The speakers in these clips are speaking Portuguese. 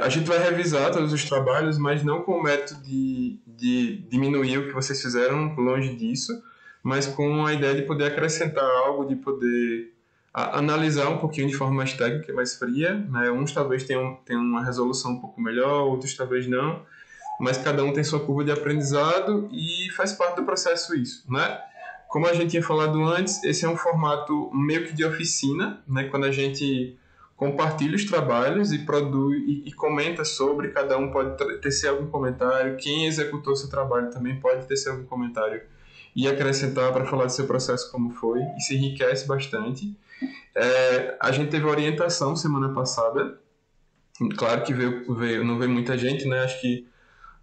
A gente vai revisar todos os trabalhos, mas não com o método de diminuir o que vocês fizeram, longe disso, mas com a ideia de poder acrescentar algo, de poder analisar um pouquinho de forma mais técnica, mais fria, né? Uns talvez tenham uma resolução um pouco melhor, outros talvez não, mas cada um tem sua curva de aprendizado e faz parte do processo isso, né? Como a gente tinha falado antes, esse é um formato meio que de oficina, né? Quando a gente compartilha os trabalhos e produz e comenta sobre, cada um pode tecer algum comentário, quem executou seu trabalho também pode tecer algum comentário e acrescentar para falar do seu processo como foi, isso enriquece bastante. A gente teve orientação semana passada, claro que não veio muita gente, né? Acho que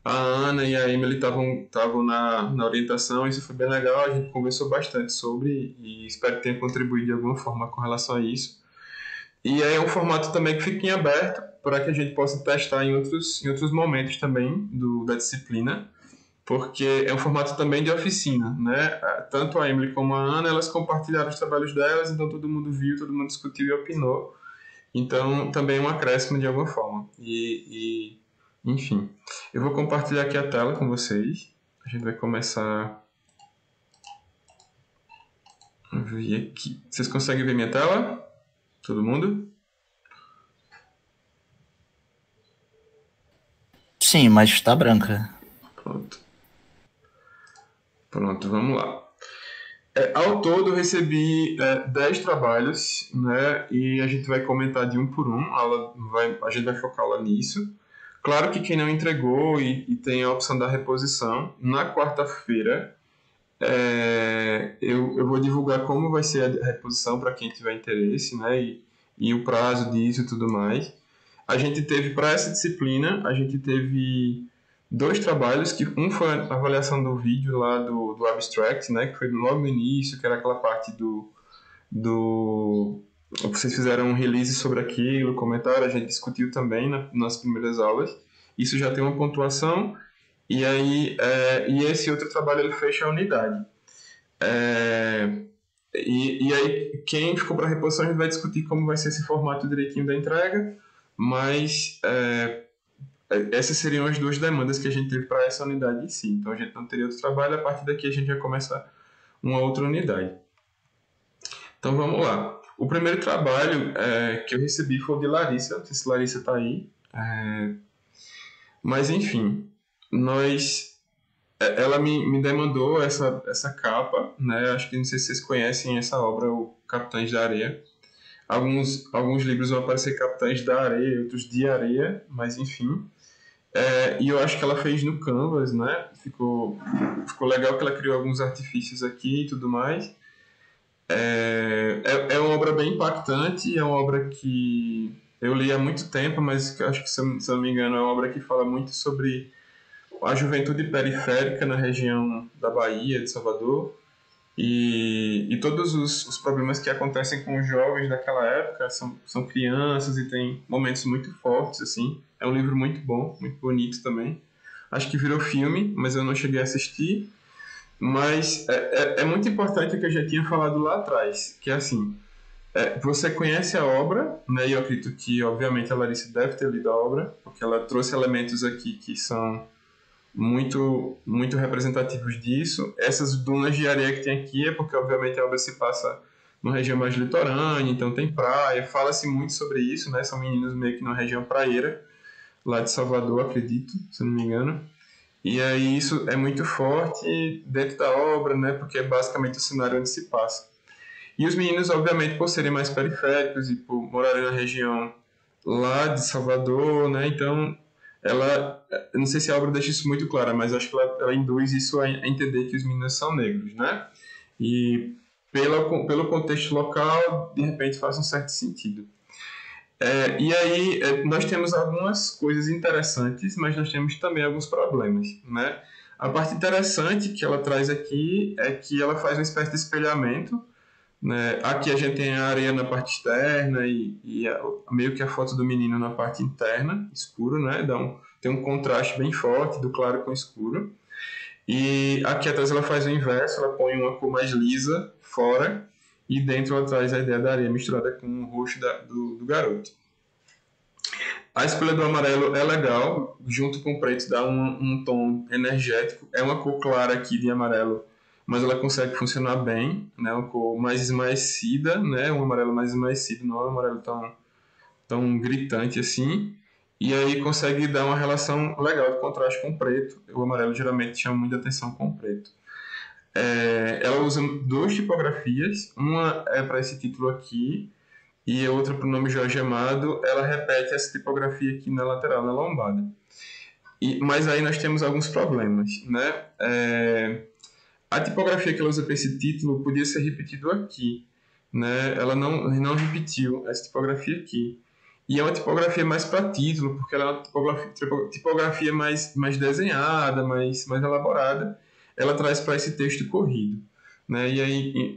a Ana e a Emily estavam na orientação, isso foi bem legal, a gente conversou bastante sobre e espero que tenha contribuído de alguma forma com relação a isso. E aí é um formato também que fica em aberto para que a gente possa testar em outros momentos também da disciplina, porque é um formato também de oficina, né? Tanto a Emily como a Ana, elas compartilharam os trabalhos delas, então todo mundo viu, todo mundo discutiu e opinou. Então também é um acréscimo de alguma forma. Enfim, eu vou compartilhar aqui a tela com vocês. A gente vai começar a ver aqui. Vocês conseguem ver minha tela? Todo mundo? Sim, mas está branca. Pronto. Pronto, vamos lá. Ao todo, eu recebi 10 trabalhos, né? E a gente vai comentar de um por um. A gente vai focar lá nisso. Claro que quem não entregou e tem a opção da reposição, na quarta-feira eu vou divulgar como vai ser a reposição para quem tiver interesse, né? E o prazo disso e tudo mais. A gente teve, para essa disciplina, a gente teve dois trabalhos, que um foi a avaliação do vídeo lá do Abstract, né? Que foi logo no início, que era aquela parte do vocês fizeram um release sobre aquilo, comentário, a gente discutiu também nas primeiras aulas. Isso já tem uma pontuação, e aí e esse outro trabalho ele fecha a unidade. É, e aí, quem ficou para a reposição, a gente vai discutir como vai ser esse formato direitinho da entrega, mas essas seriam as duas demandas que a gente teve para essa unidade em si. Então, a gente não teria outro trabalho, a partir daqui a gente já começa uma outra unidade. Então, vamos lá. O primeiro trabalho que eu recebi foi o de Larissa, não sei se Larissa está aí, mas enfim, ela me demandou essa capa, né? Acho que não sei se vocês conhecem essa obra, o Capitães da Areia. Alguns livros vão aparecer Capitães da Areia, outros de Areia, mas enfim. E eu acho que ela fez no Canvas, né? Ficou legal que ela criou alguns artifícios aqui e tudo mais. É uma obra bem impactante, é uma obra que eu li há muito tempo, mas que eu acho que, se eu não me engano, é uma obra que fala muito sobre a juventude periférica na região da Bahia, de Salvador, e todos os problemas que acontecem com os jovens daquela época são crianças e tem momentos muito fortes, assim. É um livro muito bom, muito bonito também. Acho que virou filme, mas eu não cheguei a assistir. Mas é muito importante o que eu já tinha falado lá atrás, que é assim, você conhece a obra, né, e eu acredito que, obviamente, a Larissa deve ter lido a obra, porque ela trouxe elementos aqui que são muito representativos disso. Essas dunas de areia que tem aqui é porque, obviamente, a obra se passa numa região mais litorânea, então tem praia, fala-se muito sobre isso, né? São meninos meio que numa região praieira, lá de Salvador, acredito, se não me engano. E aí isso é muito forte dentro da obra, né? Porque é basicamente o cenário onde se passa. E os meninos, obviamente, por serem mais periféricos e por morarem na região lá de Salvador, né? Então, eu não sei se a obra deixa isso muito claro, mas acho que ela induz isso a entender que os meninos são negros, né? E pelo contexto local, de repente faz um certo sentido. E aí, nós temos algumas coisas interessantes, mas nós temos também alguns problemas, né? A parte interessante que ela traz aqui é que ela faz uma espécie de espelhamento, né? Aqui a gente tem a areia na parte externa meio que a foto do menino na parte interna, escuro, né? Tem um contraste bem forte do claro com o escuro. E aqui atrás ela faz o inverso, ela põe uma cor mais lisa fora e dentro ela traz a ideia da areia misturada com o rosto do garoto. A escolha do amarelo é legal, junto com o preto dá um tom energético. É uma cor clara aqui de amarelo, mas ela consegue funcionar bem, né? Uma cor mais esmaecida, né? Um amarelo mais esmaecido, não é um amarelo tão gritante assim. E aí consegue dar uma relação legal de contraste com o preto. O amarelo geralmente chama muita atenção com o preto. Ela usa duas tipografias, uma é para esse título aqui e a outra para o nome Jorge Amado. Ela repete essa tipografia aqui na lateral, na lombada. Mas aí nós temos alguns problemas, né? A tipografia que ela usa para esse título podia ser repetido aqui, né? Ela não repetiu essa tipografia aqui. E é uma tipografia mais para título, porque ela é uma tipografia mais desenhada, mais elaborada. Ela traz para esse texto corrido, né? E aí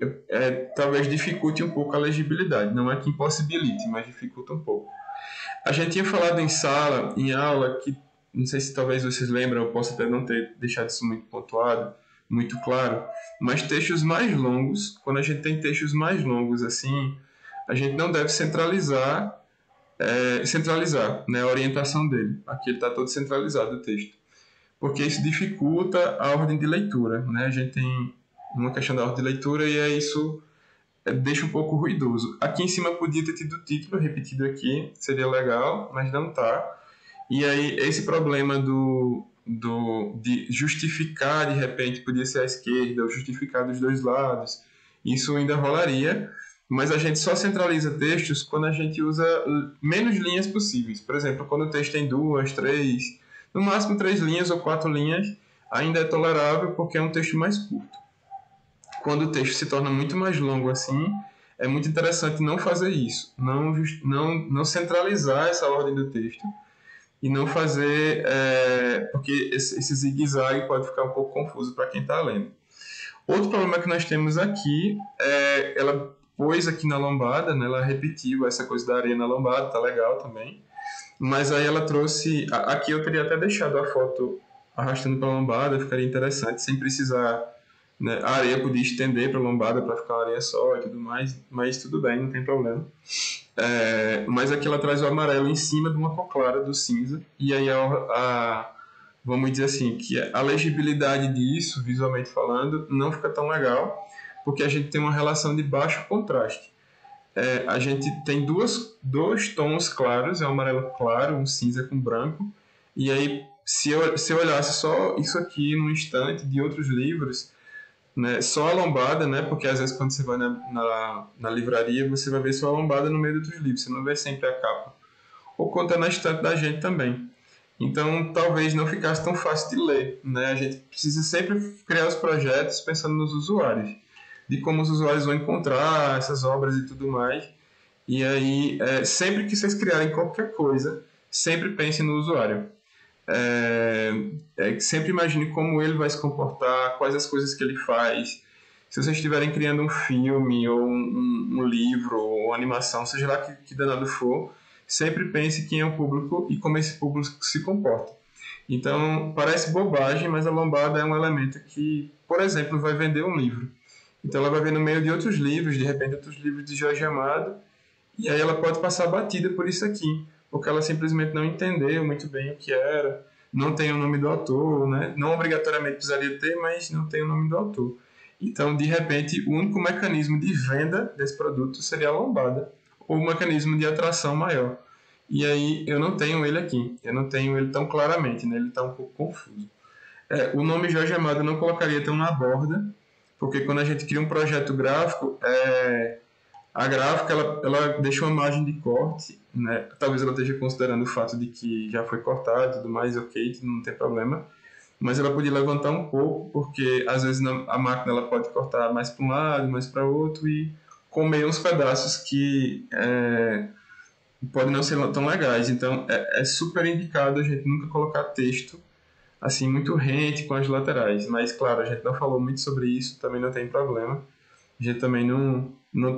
talvez dificulte um pouco a legibilidade. Não é que impossibilite, mas dificulta um pouco. A gente tinha falado em aula, que não sei se talvez vocês lembram, eu posso até não ter deixado isso muito pontuado, muito claro, mas textos mais longos, quando a gente tem textos mais longos assim, a gente não deve centralizar, né, a orientação dele. Aqui ele está todo centralizado o texto, porque isso dificulta a ordem de leitura, né? A gente tem uma questão da ordem de leitura e isso deixa um pouco ruidoso. Aqui em cima podia ter tido o título repetido aqui, seria legal, mas não está. E aí esse problema de justificar de repente podia ser à esquerda ou justificar dos dois lados, isso ainda rolaria, mas a gente só centraliza textos quando a gente usa menos linhas possíveis. Por exemplo, quando o texto tem duas, três, no máximo 3 linhas ou 4 linhas, ainda é tolerável porque é um texto mais curto. Quando o texto se torna muito mais longo assim, é muito interessante não fazer isso, não centralizar essa ordem do texto e não fazer, porque esse zigue-zague pode ficar um pouco confuso para quem está lendo. Outro problema que nós temos aqui ela pôs aqui na lombada, né, ela repetiu essa coisa da areia na lombada, tá legal também, mas aí ela trouxe, aqui eu teria até deixado a foto arrastando para a lombada, ficaria interessante, sem precisar, né, a areia podia estender para a lombada para ficar uma areia só e tudo mais, mas tudo bem, não tem problema. Mas aqui ela traz o amarelo em cima de uma cor clara do cinza, e aí vamos dizer assim, que a legibilidade disso, visualmente falando, não fica tão legal, porque a gente tem uma relação de baixo contraste. A gente tem dois tons claros, é um amarelo claro, um cinza com branco, e aí se eu olhasse só isso aqui num instante de outros livros, né, só a lombada, né, porque às vezes quando você vai na livraria você vai ver só a lombada no meio de outros livros, você não vê sempre a capa. Ou quando é na estante da gente também. Então talvez não ficasse tão fácil de ler, né? A gente precisa sempre criar os projetos pensando nos usuários, de como os usuários vão encontrar essas obras e tudo mais. E aí, sempre que vocês criarem qualquer coisa, sempre pensem no usuário. Sempre imagine como ele vai se comportar, quais as coisas que ele faz. Se vocês estiverem criando um filme, ou um livro, ou uma animação, seja lá que danado for, sempre pense quem é o público e como esse público se comporta. Então, parece bobagem, mas a lombada é um elemento que, por exemplo, vai vender um livro. Então, ela vai ver no meio de outros livros, de repente, outros livros de Jorge Amado, e aí ela pode passar batida por isso aqui, porque ela simplesmente não entendeu muito bem o que era, não tem o nome do autor, né? Não obrigatoriamente precisaria ter, mas não tem o nome do autor. Então, de repente, o único mecanismo de venda desse produto seria a lombada, ou um mecanismo de atração maior. E aí eu não tenho ele aqui, eu não tenho ele tão claramente, né? Ele está um pouco confuso. O nome Jorge Amado eu não colocaria tão na borda, porque quando a gente cria um projeto gráfico, a gráfica ela deixa uma margem de corte, né? Talvez ela esteja considerando o fato de que já foi cortado e tudo mais, ok, não tem problema. Mas ela podia levantar um pouco, porque às vezes a máquina ela pode cortar mais para um lado, mais para outro e comer uns pedaços que podem não ser tão legais. Então é super indicado a gente nunca colocar texto assim muito rente com as laterais. Mas claro, a gente não falou muito sobre isso, também não tem problema. A gente também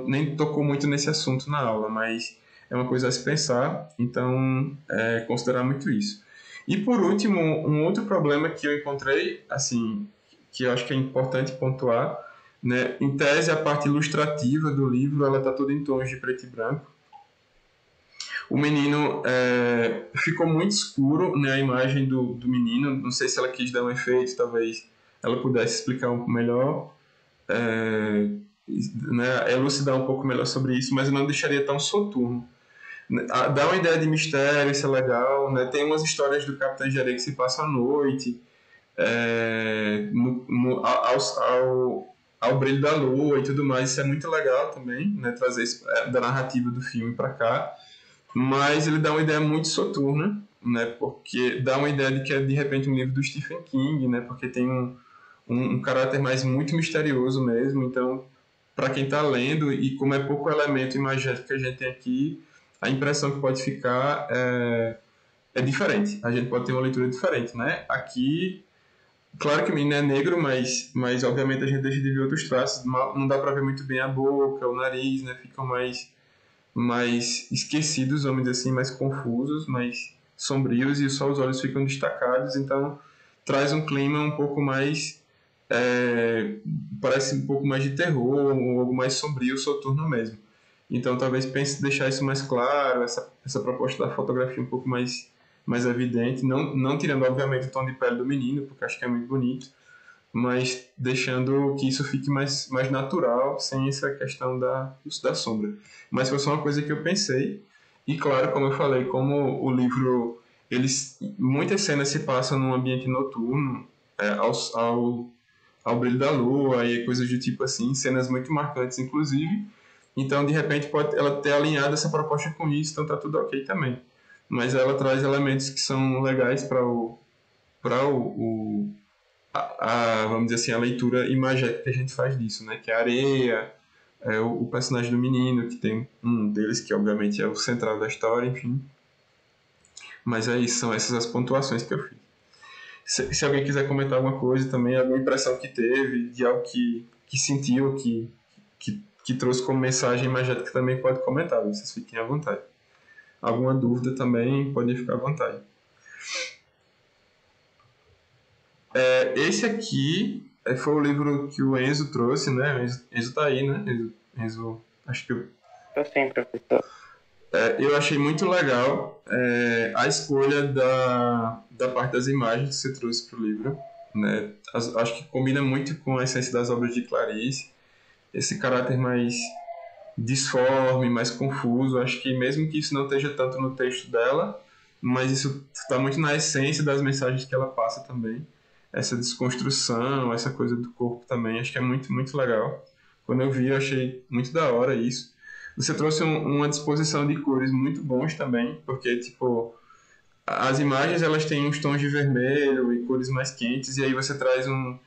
nem tocou muito nesse assunto na aula, mas é uma coisa a se pensar, então considerar muito isso. E por último, um outro problema que eu encontrei, assim, que eu acho que é importante pontuar, né? Em tese, a parte ilustrativa do livro ela está toda em tons de preto e branco. O menino ficou muito escuro, né, a imagem do menino. Não sei se ela quis dar um efeito, talvez ela pudesse explicar um pouco melhor, é, né, elucidar um pouco melhor sobre isso, mas eu não deixaria tão soturno. Dá uma ideia de mistério, isso é legal, né? Tem umas histórias do Capitão Jaré que se passam à noite, ao brilho da lua e tudo mais. Isso é muito legal também, né? Trazer isso, da narrativa do filme para cá. Mas ele dá uma ideia muito soturna, né? Porque dá uma ideia de que é de repente um livro do Stephen King, né? Porque tem um caráter mais muito misterioso mesmo. Então, para quem está lendo, e como é pouco elemento imagético que a gente tem aqui, a impressão que pode ficar é diferente. A gente pode ter uma leitura diferente, né? Aqui, claro que o menino é negro, mas obviamente a gente deixa de ver outros traços. Não dá para ver muito bem a boca, o nariz, né? Ficam mais esquecidos, vamos dizer assim, mais confusos, mais sombrios, e só os olhos ficam destacados. Então, traz um clima um pouco mais é, parece um pouco mais de terror, ou algo mais sombrio, soturno mesmo. Então talvez pense deixar isso mais claro, essa proposta da fotografia um pouco mais evidente, não tirando obviamente o tom de pele do menino, porque acho que é muito bonito, mas deixando que isso fique mais natural, sem essa questão da sombra. Mas foi só uma coisa que eu pensei, e claro, como eu falei, como o livro, muitas cenas se passam num ambiente noturno, ao brilho da lua e coisas do tipo assim, cenas muito marcantes, inclusive. Então, de repente, pode ela ter alinhado essa proposta com isso, então tá tudo ok também. Mas ela traz elementos que são legais para vamos dizer assim, a leitura imagética que a gente faz disso, né? Que é a areia, o personagem do menino, que tem um deles que obviamente é o central da história, enfim. Mas é isso, são essas as pontuações que eu fiz. Se alguém quiser comentar alguma coisa também, alguma impressão que teve, de algo que sentiu, que trouxe como mensagem imagética, também pode comentar, vocês fiquem à vontade. Alguma dúvida também, pode ficar à vontade. Esse aqui foi o livro que o Enzo trouxe, né? Enzo tá aí, né? Enzo acho que Tô sim, professor. eu achei muito legal a escolha da parte das imagens que você trouxe para o livro. Né? Acho que combina muito com a essência das obras de Clarice. Esse caráter mais disforme, mais confuso. Acho que mesmo que isso não esteja tanto no texto dela, mas isso está muito na essência das mensagens que ela passa também. Essa desconstrução, essa coisa do corpo também, acho que é muito, muito legal. Quando eu vi, eu achei muito da hora isso. Você trouxe uma disposição de cores muito bons também, porque, tipo, as imagens elas têm uns tons de vermelho e cores mais quentes, e aí você traz um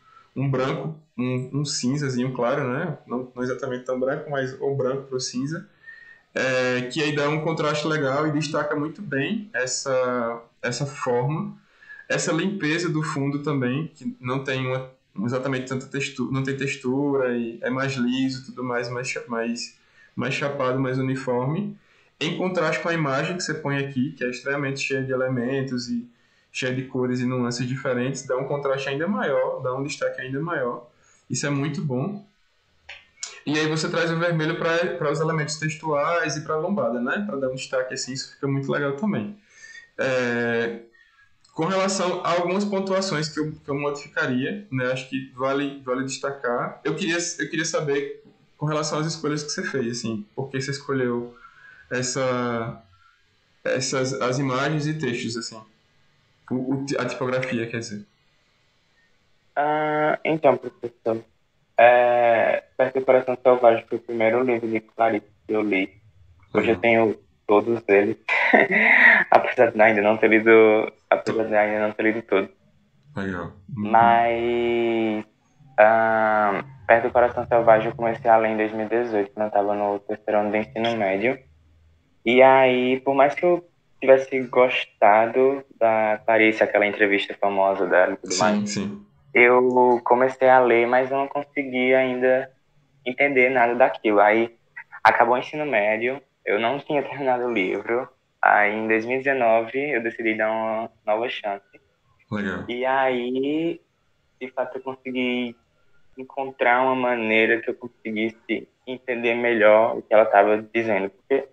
branco, um cinzazinho claro, né? Não exatamente tão branco, mas o branco para o cinza, que aí dá um contraste legal e destaca muito bem essa forma, essa limpeza do fundo também, que não tem exatamente tanta textura, não tem textura e é mais liso, tudo mais chapado, mais uniforme, em contraste com a imagem que você põe aqui, que é extremamente cheia de elementos e cheia de cores e nuances diferentes, dá um contraste ainda maior, dá um destaque ainda maior. Isso é muito bom. E aí você traz o vermelho para os elementos textuais e para a lombada, né? Para dar um destaque assim, isso fica muito legal também. É, com relação a algumas pontuações que eu modificaria, né? Acho que vale destacar. Eu queria saber com relação às escolhas que você fez, assim, por que você escolheu essa, as imagens e textos, assim, a tipografia, quer dizer. Então, professor, Perto do Coração Selvagem foi o primeiro livro de Clarice que eu li. Hoje eu Legal, tenho todos eles, apesar de ainda não ter lido todos. legal. Mas Perto do Coração Selvagem eu comecei a ler em 2018, quando eu estava no terceiro ano do ensino médio. E aí, por mais que eu tivesse gostado da Clarice, aquela entrevista famosa dela e tudo mais, Sim, sim. eu comecei a ler, mas eu não consegui ainda entender nada daquilo. Aí acabou o ensino médio, eu não tinha terminado o livro. Aí em 2019 eu decidi dar uma nova chance. Legal. E aí, de fato, eu consegui encontrar uma maneira que eu conseguisse entender melhor o que ela estava dizendo. Porque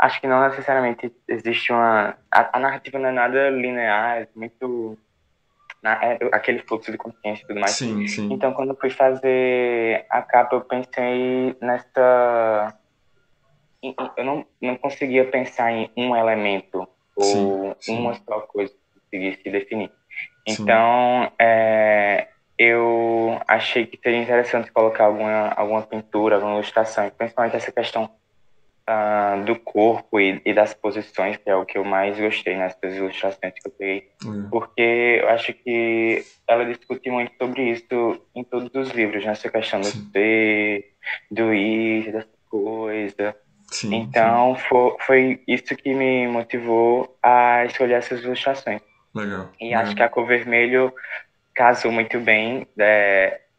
acho que não necessariamente existe uma... A narrativa não é nada linear, é muito... É aquele fluxo de consciência e tudo mais. Sim, sim, Então, quando eu fui fazer a capa, eu pensei nessa... Eu não conseguia pensar em um elemento sim, ou uma sim, só coisa que conseguisse definir. sim, Então, eu achei que seria interessante colocar alguma pintura, alguma ilustração, principalmente essa questão do corpo e das posições, que é o que eu mais gostei nessas ilustrações que eu peguei, é, porque eu acho que ela discute muito sobre isso em todos os livros, nessa questão do sim, ser, do ir, dessa coisa. sim, sim, Então, foi isso que me motivou a escolher essas ilustrações. legal, E acho que legal. a cor vermelho casou muito bem,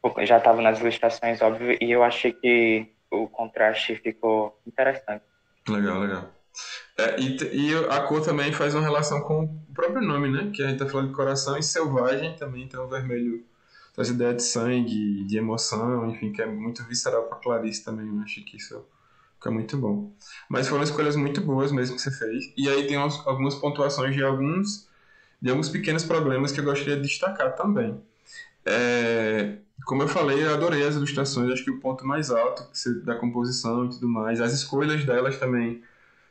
porque já estava nas ilustrações, óbvio, e eu achei que o contraste ficou interessante. Legal, legal. E a cor também faz uma relação com o próprio nome, né? Que a gente tá falando de coração e selvagem também, então o vermelho traz ideia de sangue, de emoção, enfim, que é muito visceral pra Clarice também. Eu acho que isso fica muito bom. Mas foram escolhas muito boas mesmo que você fez. E aí tem algumas pontuações de alguns pequenos problemas que eu gostaria de destacar também. Como eu falei, eu adorei as ilustrações, acho que o ponto mais alto da composição e tudo mais, as escolhas delas também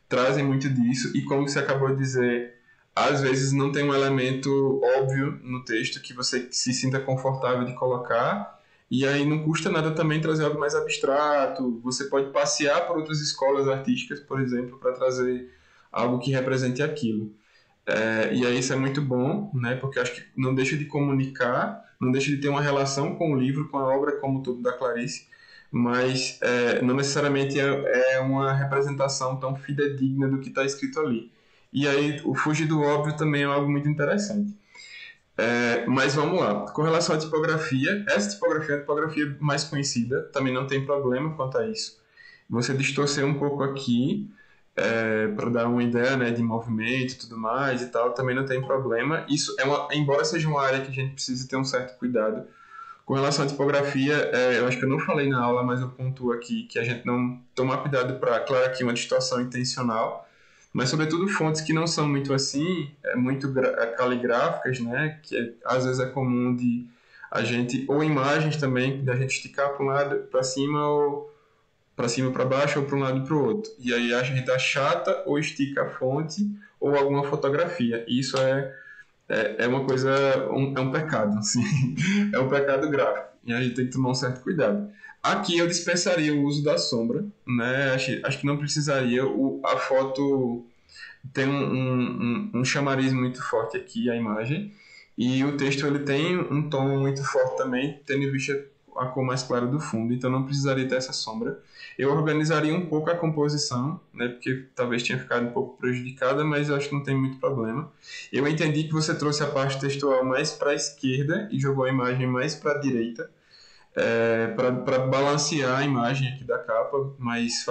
trazem muito disso, e como você acabou de dizer, às vezes não tem um elemento óbvio no texto que você se sinta confortável de colocar, e aí não custa nada também trazer algo mais abstrato. Você pode passear por outras escolas artísticas, por exemplo, para trazer algo que represente aquilo. E aí isso é muito bom, né? Porque acho que não deixa de comunicar, não deixa de ter uma relação com o livro, com a obra como um todo da Clarice, mas não necessariamente é uma representação tão fidedigna do que está escrito ali. E aí o fugir do óbvio também é algo muito interessante. Mas vamos lá. Com relação à tipografia, essa tipografia é a tipografia mais conhecida, também não tem problema quanto a isso. Você distorcer um pouco aqui, para dar uma ideia, né, de movimento e tudo mais e tal, também não tem problema. Isso embora seja uma área que a gente precisa ter um certo cuidado. Com relação à tipografia, eu acho que eu não falei na aula, mas eu pontuo aqui que a gente não tomar cuidado para, claro, aqui uma distorção intencional, mas sobretudo fontes que não são muito assim, muito caligráficas, né, que às vezes é comum de a gente, ou imagens também, da gente esticar para um lado, para cima, ou para cima para baixo, ou para um lado e para o outro. E aí a gente achata ou estica a fonte ou alguma fotografia. E isso é uma coisa, é um pecado, assim. É um pecado grave. E a gente tem que tomar um certo cuidado. Aqui eu dispensaria o uso da sombra, né? Acho que não precisaria. A foto tem um chamariz muito forte aqui, a imagem. E o texto ele tem um tom muito forte também, tendo em vista a cor mais clara do fundo, então não precisaria ter essa sombra. Eu organizaria um pouco a composição, né, porque talvez tenha ficado um pouco prejudicada, mas eu acho que não tem muito problema. Eu entendi que você trouxe a parte textual mais para a esquerda e jogou a imagem mais para a direita, para balancear a imagem aqui da capa, mas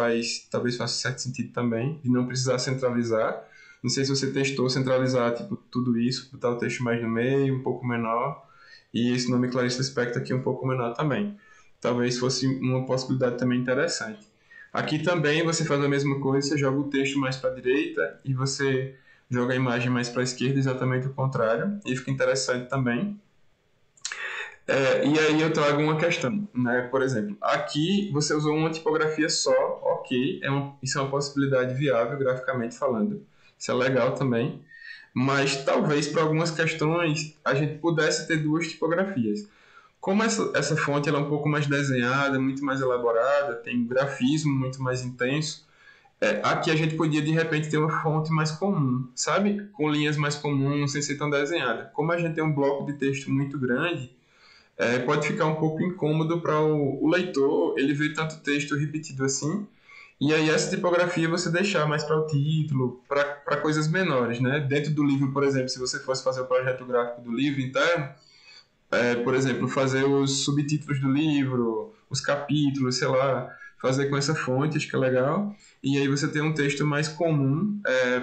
talvez faça certo sentido também, de não precisar centralizar. Não sei se você testou centralizar tipo, tudo isso, botar o texto mais no meio, um pouco menor, e esse nome Clarice Lispector aqui um pouco menor também. Talvez fosse uma possibilidade também interessante. Aqui também você faz a mesma coisa, você joga o texto mais para a direita e você joga a imagem mais para a esquerda, exatamente o contrário, e fica interessante também. E aí eu trago uma questão, né? Por exemplo, aqui você usou uma tipografia só, ok, isso é uma possibilidade viável graficamente falando, isso é legal também, mas talvez para algumas questões a gente pudesse ter duas tipografias. Como essa fonte ela é um pouco mais desenhada, muito mais elaborada, tem um grafismo muito mais intenso, aqui a gente podia de repente ter uma fonte mais comum, sabe? Com linhas mais comuns, sem ser tão desenhada. Como a gente tem um bloco de texto muito grande, pode ficar um pouco incômodo para o leitor ele ver tanto texto repetido assim. E aí essa tipografia você deixar mais para o título, para coisas menores, né? Dentro do livro, por exemplo, se você fosse fazer o projeto gráfico do livro interno, por exemplo, fazer os subtítulos do livro, os capítulos, sei lá, fazer com essa fonte, acho que é legal. E aí você tem um texto mais comum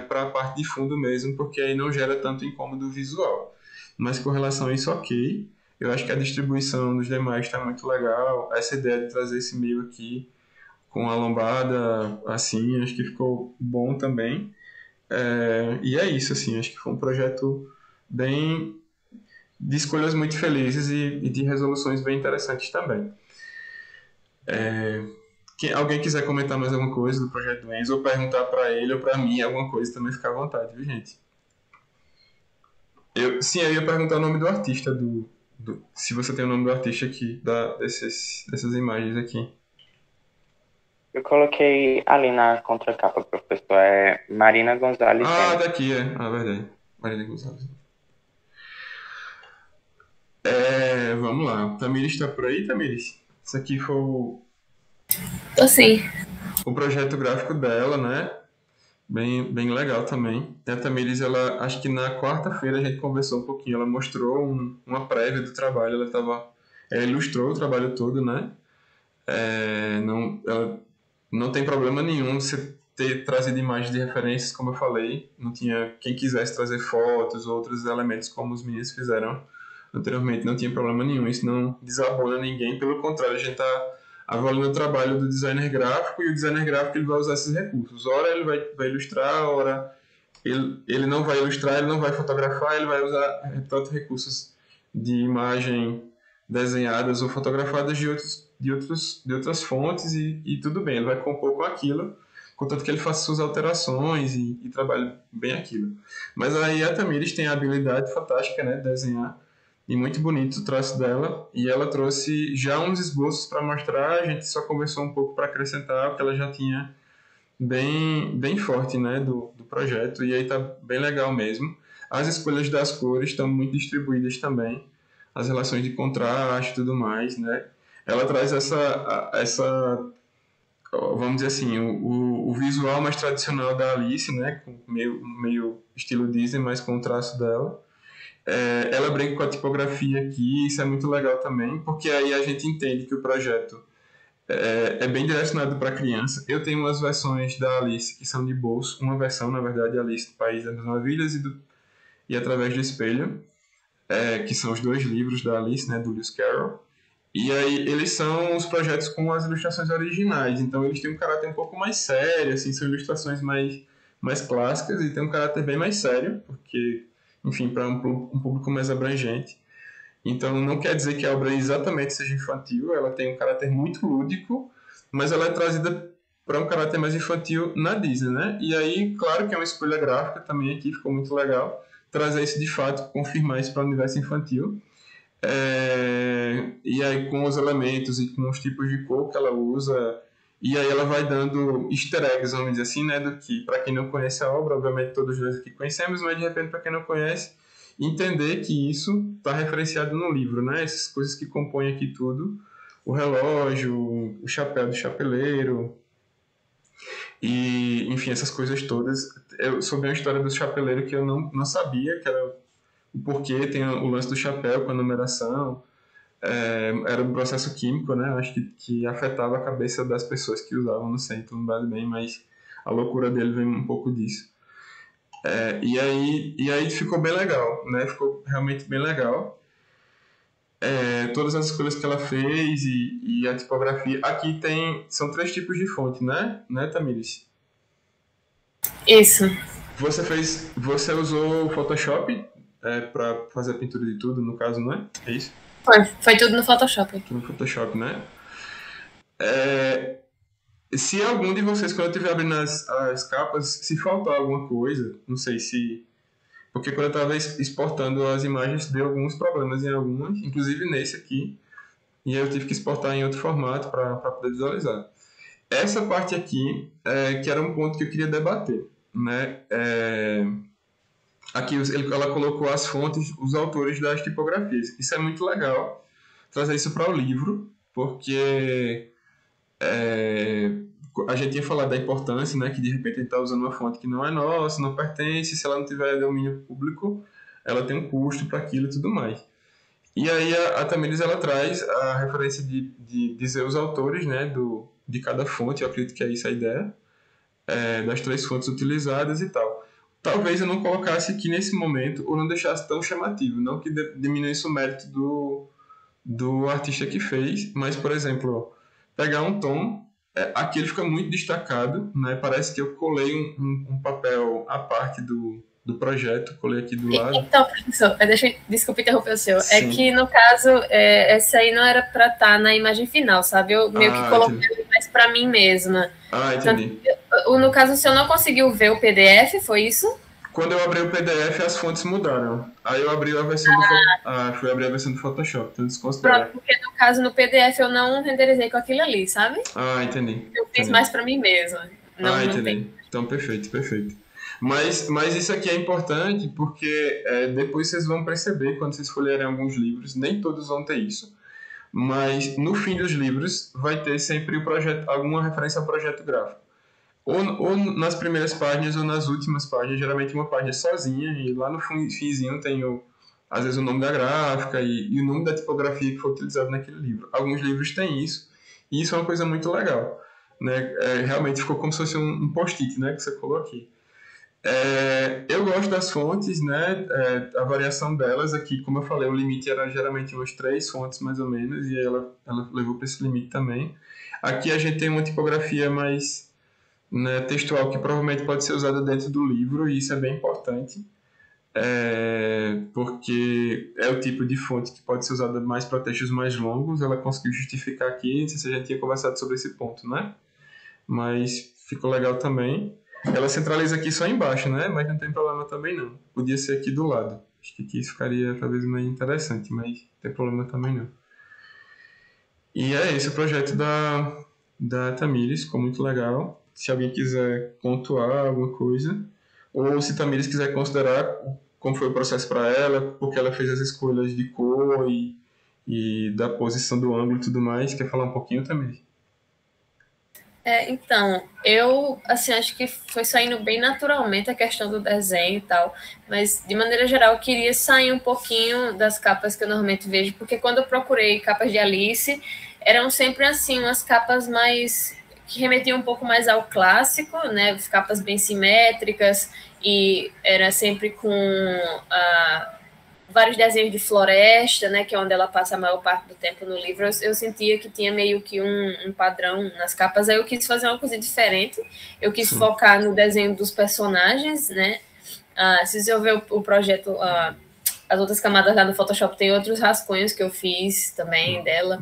para a parte de fundo mesmo, porque aí não gera tanto incômodo visual. Mas com relação a isso, ok. Eu acho que a distribuição dos demais está muito legal. Essa ideia de trazer esse meio aqui, com a lombada assim, acho que ficou bom também. E é isso, assim, acho que foi um projeto bem de escolhas muito felizes e de resoluções bem interessantes também. Alguém quiser comentar mais alguma coisa do projeto do Enzo ou perguntar para ele ou para mim alguma coisa, também fica à vontade, viu, gente? Sim, eu ia perguntar o nome do artista, se você tem o nome do artista aqui, dessas imagens aqui. Eu coloquei ali na contracapa, professor, é Marina Gonzalez Ah, Lemos. daqui é. Ah, verdade. Maria Gonçalves. Vamos lá. Tamires está por aí, Tamires? Isso aqui foi Tô sim. o projeto gráfico dela, né? Bem, bem legal também. E a Tamires, ela, acho que na quarta-feira a gente conversou um pouquinho. Ela mostrou uma prévia do trabalho. Ela ilustrou o trabalho todo, né? Ela não tem problema nenhum você ter trazido imagens de referências, como eu falei. Não tinha quem quisesse trazer fotos, outros elementos como os meninos fizeram anteriormente, não tinha problema nenhum. Isso não desabona ninguém, pelo contrário, a gente está avaliando o trabalho do designer gráfico e o designer gráfico ele vai usar esses recursos. Ora ele vai ilustrar, ora ele não vai ilustrar, ele não vai fotografar, ele vai usar tanto recursos de imagem desenhadas ou fotografadas de outras fontes e tudo bem, ele vai compor com aquilo, contanto que ele faça suas alterações e trabalhe bem aquilo. Mas aí a Tamires tem a habilidade fantástica, né, de desenhar, e muito bonito o traço dela, e ela trouxe já uns esboços para mostrar, a gente só conversou um pouco para acrescentar o que ela já tinha bem forte, né, do projeto, e aí tá bem legal mesmo. As escolhas das cores estão muito distribuídas também, as relações de contraste e tudo mais, né. Ela traz essa vamos dizer assim, o visual mais tradicional da Alice, né, com meio estilo Disney, mas com o traço dela. Ela brinca com a tipografia aqui, isso é muito legal também, porque aí a gente entende que o projeto é bem direcionado para criança. Eu tenho umas versões da Alice que são de bolso, uma versão, na verdade, Alice do País das Maravilhas e Através do Espelho, que são os dois livros da Alice, né, do Lewis Carroll. E aí eles são os projetos com as ilustrações originais, então eles têm um caráter um pouco mais sério, assim, são ilustrações mais clássicas e tem um caráter bem mais sério, porque, enfim, para um público mais abrangente. Então não quer dizer que a obra exatamente seja infantil, ela tem um caráter muito lúdico, mas ela é trazida para um caráter mais infantil na Disney, né? E aí, claro que é uma escolha gráfica também aqui, ficou muito legal trazer isso de fato, confirmar isso para o universo infantil. E aí com os elementos e com os tipos de cor que ela usa, e aí ela vai dando easter eggs, vamos dizer assim, né, do que para quem não conhece a obra, obviamente todos nós aqui conhecemos, mas de repente para quem não conhece, entender que isso está referenciado no livro, né, essas coisas que compõem aqui tudo, o relógio, o chapéu do chapeleiro, e enfim, essas coisas todas. Eu soube uma história do chapeleiro que eu não sabia, que era o porquê, tem o lance do chapéu com a numeração, era um processo químico, né? Acho que afetava a cabeça das pessoas que usavam, não sei, tudo vale bem, mas a loucura dele vem um pouco disso. E aí ficou bem legal, né? Ficou realmente bem legal. Todas as escolhas que ela fez e a tipografia. Aqui são 3 tipos de fonte, né, Tamires? Isso. Você usou o Photoshop para fazer a pintura de tudo, no caso, não é? É isso? Foi tudo no Photoshop. No Photoshop, né? Se algum de vocês, quando eu estiver abrindo as capas, se faltar alguma coisa, não sei se. Porque quando eu estava exportando as imagens, deu alguns problemas em algumas, inclusive nesse aqui, e aí eu tive que exportar em outro formato para poder visualizar. Essa parte aqui, que era um ponto que eu queria debater, né? Aqui ela colocou as fontes, os autores das tipografias. Isso é muito legal, trazer isso para o livro, porque a gente tinha falado da importância, né, que de repente a gente está usando uma fonte que não é nossa, não pertence, se ela não tiver domínio público, ela tem um custo para aquilo e tudo mais. E aí a Tamires ela traz a referência de dizer os autores, né, de cada fonte, eu acredito que é isso a ideia, das 3 fontes utilizadas e tal. Talvez eu não colocasse aqui nesse momento ou não deixasse tão chamativo, não que diminuísse o mérito do artista que fez, mas, por exemplo, pegar um tom aqui ele fica muito destacado, né? Parece que eu colei um papel à parte do projeto, colei aqui do lado. Então, professor, desculpa interromper o seu. Sim. É que, no caso, essa aí não era para estar na imagem final, sabe? Eu meio que coloquei mais para mim mesma. Entendi. No caso, o senhor não conseguiu ver o PDF, foi isso? Quando eu abri o PDF, as fontes mudaram. Aí eu abri a versão fui abrir a versão do Photoshop, então desconsidera. Pronto, porque no caso, no PDF, eu não renderizei com aquilo ali, sabe? Entendi. Eu fiz mais para mim mesma. Não, entendi. Não tem. Então, perfeito. Mas isso aqui é importante porque depois vocês vão perceber, quando vocês folhearem alguns livros, nem todos vão ter isso, mas no fim dos livros vai ter sempre alguma referência ao projeto gráfico. Ou nas primeiras páginas ou nas últimas páginas, geralmente uma página sozinha, e lá no finzinho tem às vezes o nome da gráfica e o nome da tipografia que foi utilizado naquele livro. Alguns livros têm isso, e isso é uma coisa muito legal, né? Realmente ficou como se fosse um post-it, né, que você colocou aqui. Eu gosto das fontes, né? A variação delas aqui, como eu falei, o limite era geralmente umas 3 fontes mais ou menos, e aí ela levou para esse limite também. Aqui a gente tem uma tipografia mais, né, textual, que provavelmente pode ser usada dentro do livro, e isso é bem importante, porque é o tipo de fonte que pode ser usada mais para textos mais longos. Ela conseguiu justificar aqui, não sei se a gente tinha conversado sobre esse ponto, né? Mas ficou legal também. Ela centraliza aqui só embaixo, né? Mas não tem problema também não. Podia ser aqui do lado. Acho que aqui ficaria talvez mais interessante, mas não tem problema também não. E é esse o projeto da Tamires, ficou muito legal. Se alguém quiser pontuar alguma coisa, ou se Tamires quiser considerar como foi o processo para ela, porque ela fez as escolhas de cor e da posição do ângulo e tudo mais, quer falar um pouquinho, Tamires? Então, eu, assim, acho que foi saindo bem naturalmente a questão do desenho e tal, mas, de maneira geral, eu queria sair um pouquinho das capas que eu normalmente vejo, porque quando eu procurei capas de Alice, eram sempre, assim, umas capas mais que remetiam um pouco mais ao clássico, né, capas bem simétricas, e era sempre com vários desenhos de floresta, né, que é onde ela passa a maior parte do tempo no livro. Eu sentia que tinha meio que um padrão nas capas, aí eu quis fazer uma coisa diferente, eu quis focar no desenho dos personagens, né. Se você ver o projeto, as outras camadas lá no Photoshop, tem outros rascunhos que eu fiz também dela,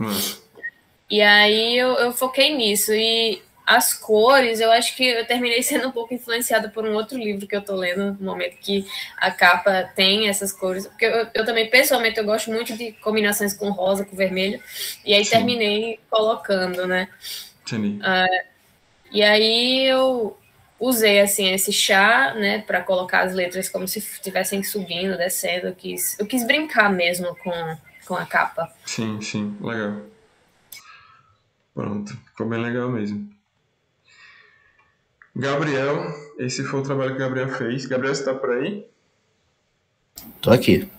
e aí eu foquei nisso, e as cores, eu acho que eu terminei sendo um pouco influenciada por um outro livro que eu tô lendo no momento, que a capa tem essas cores, porque eu também, pessoalmente, eu gosto muito de combinações com rosa, com vermelho, e aí terminei colocando, né? E aí eu usei, assim, esse chá, né, para colocar as letras como se estivessem subindo, descendo, eu quis brincar mesmo com a capa. Sim, legal. Pronto, ficou bem legal mesmo. Gabriel, esse foi o trabalho que o Gabriel fez. Gabriel, você tá por aí? Tô aqui.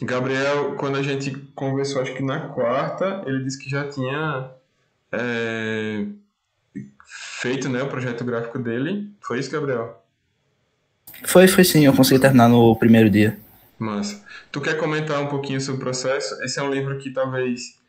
Gabriel, quando a gente conversou, acho que na quarta, ele disse que já tinha feito, né, o projeto gráfico dele. Foi isso, Gabriel? Foi sim, eu consegui terminar no primeiro dia. Massa. Tu quer comentar um pouquinho sobre o processo? Esse é um livro que talvez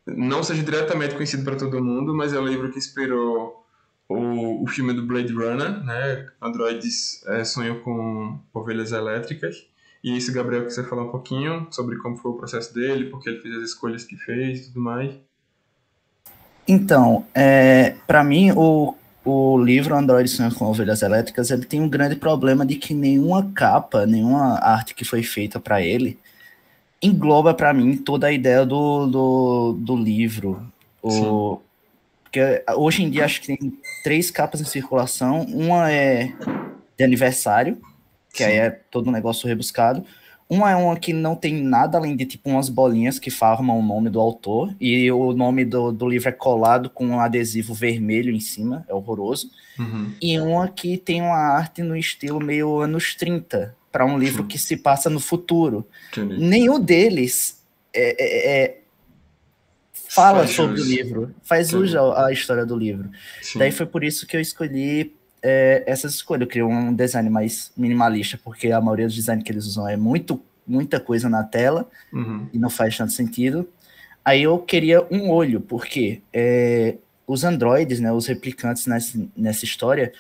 não seja diretamente conhecido para todo mundo, mas é um livro que inspirou o filme do Blade Runner, né? Androides sonham com ovelhas elétricas. E isso, Gabriel, quiser falar um pouquinho sobre como foi o processo dele, porque ele fez as escolhas que fez e tudo mais. Então, para mim, o livro Androides sonham com ovelhas elétricas, ele tem um grande problema de que nenhuma capa, nenhuma arte que foi feita para ele engloba para mim toda a ideia do livro. Porque hoje em dia acho que tem 3 capas em circulação. Uma é de aniversário, que aí é todo um negócio rebuscado. Uma é uma que não tem nada além de tipo umas bolinhas que formam o nome do autor, e o nome do livro é colado com um adesivo vermelho em cima, é horroroso. E uma que tem uma arte no estilo meio anos 30, para um livro que se passa no futuro. Nenhum deles fala sobre o livro, faz uso a história do livro. Daí foi por isso que eu escolhi essas escolhas. Eu criei um design mais minimalista, porque a maioria dos designs que eles usam é muita coisa na tela, e não faz tanto sentido. Aí eu queria um olho, porque os androides, né, os replicantes nessa história,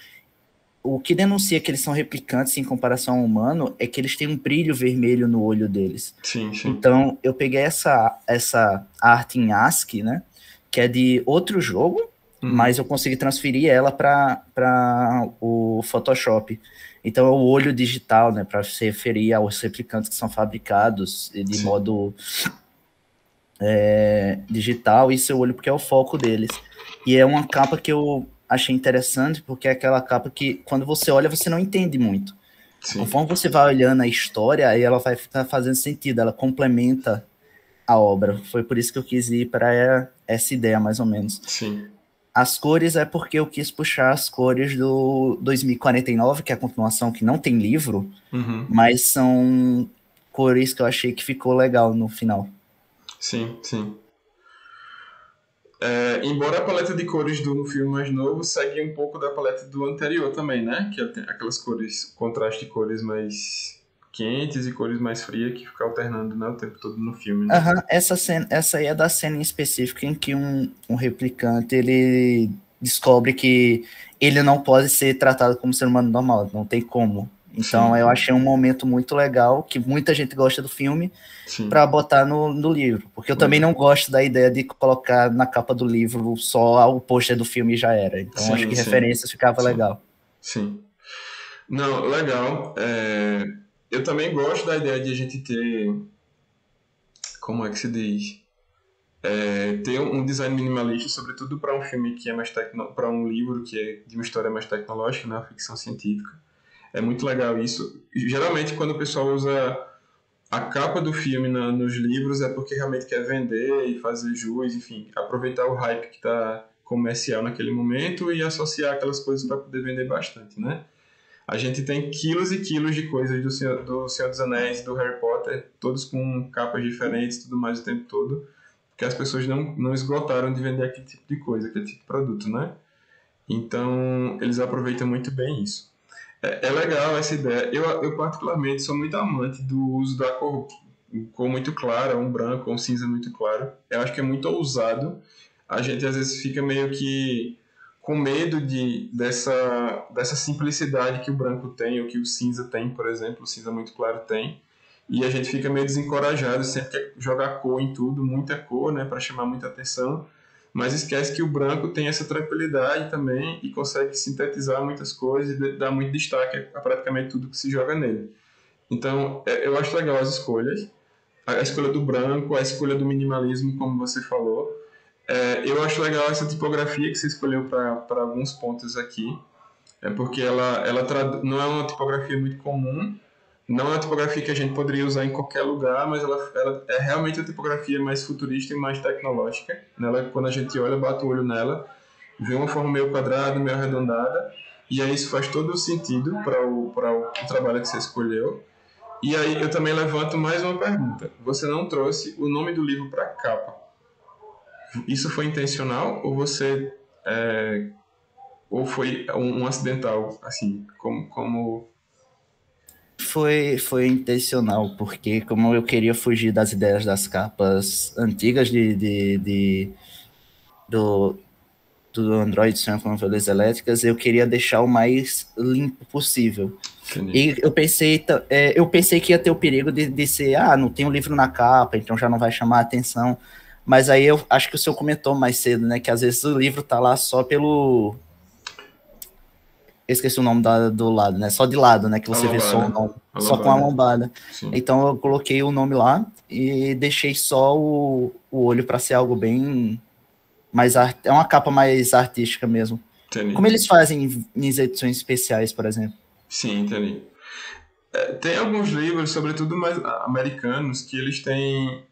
o que denuncia que eles são replicantes em comparação ao humano é que eles têm um brilho vermelho no olho deles. Sim, sim. Então, eu peguei essa arte em ASCII, né, que é de outro jogo, mas eu consegui transferir ela para o Photoshop. Então, é o olho digital, né, para se referir aos replicantes que são fabricados de modo digital, e seu olho porque é o foco deles. E é uma capa que eu achei interessante, porque é aquela capa que, quando você olha, você não entende muito. Sim. Conforme você vai olhando a história, aí ela vai ficar fazendo sentido, ela complementa a obra. Foi por isso que eu quis ir para essa ideia, mais ou menos. Sim. As cores é porque eu quis puxar as cores do 2049, que é a continuação, que não tem livro, mas são cores que eu achei que ficou legal no final. Sim, sim. Embora a paleta de cores do filme mais novo segue um pouco da paleta do anterior também, né? Que tem aquelas cores, contraste de cores mais quentes e cores mais frias que fica alternando, né, o tempo todo no filme, né? Essa aí é da cena em específico em que um replicante, ele descobre que ele não pode ser tratado como ser humano normal, não tem como. Então eu achei um momento muito legal, que muita gente gosta do filme, para botar no livro. Porque eu também não gosto da ideia de colocar na capa do livro só o pôster do filme e já era. Então acho que referências ficava legal. Sim. Não, legal. Eu também gosto da ideia de a gente ter... Como é que se diz? Ter um design minimalista, sobretudo para um filme que é mais para um livro que é de uma história mais tecnológica, né, ficção científica. É muito legal isso. Geralmente, quando o pessoal usa a capa do filme nos livros, é porque realmente quer vender e fazer jus, enfim, aproveitar o hype que está comercial naquele momento e associar aquelas coisas para poder vender bastante, né? A gente tem quilos e quilos de coisas do Senhor dos Anéis e do Harry Potter, todos com capas diferentes e tudo mais o tempo todo, porque as pessoas não esgotaram de vender aquele tipo de coisa, aquele tipo de produto, né? Então, eles aproveitam muito bem isso. É legal essa ideia. Eu particularmente sou muito amante do uso da cor muito clara, um branco ou um cinza muito claro. Eu acho que é muito ousado. A gente às vezes fica meio que com medo dessa simplicidade que o branco tem, ou que o cinza tem, por exemplo, o cinza muito claro tem. E a gente fica meio desencorajado, sempre quer jogar cor em tudo, muita cor, né, para chamar muita atenção. Mas esquece que o branco tem essa tranquilidade também e consegue sintetizar muitas coisas e dar muito destaque a praticamente tudo que se joga nele. Então, eu acho legal as escolhas. A escolha do branco, a escolha do minimalismo, como você falou. Eu acho legal essa tipografia que você escolheu para alguns pontos aqui. Porque ela não é uma tipografia muito comum, não é uma tipografia que a gente poderia usar em qualquer lugar, mas ela é realmente uma tipografia mais futurista e mais tecnológica. Quando a gente olha, bate o olho nela, vê uma forma meio quadrada, meio arredondada, e aí isso faz todo o sentido para o trabalho que você escolheu. E aí eu também levanto mais uma pergunta. Você não trouxe o nome do livro para a capa. Isso foi intencional ou você... ou foi um acidental, assim, como... Foi intencional, porque como eu queria fugir das ideias das capas antigas do Android Sonho com Ovelhas Elétricas, eu queria deixar o mais limpo possível. Entendi. E eu pensei que ia ter o perigo de ser, não tem um livro na capa, então já não vai chamar a atenção. Mas aí eu acho que o senhor comentou mais cedo, né, que às vezes o livro tá lá só pelo... Eu esqueci o nome do lado, né? Só de lado, né? Que você vê só o nome. Só com a lombada. Sim. Então eu coloquei o nome lá e deixei só o olho para ser algo bem mais... É uma capa mais artística mesmo. Entendi. Como eles fazem em edições especiais, por exemplo. Sim, entendi. Tem alguns livros, sobretudo mais americanos, que eles têm...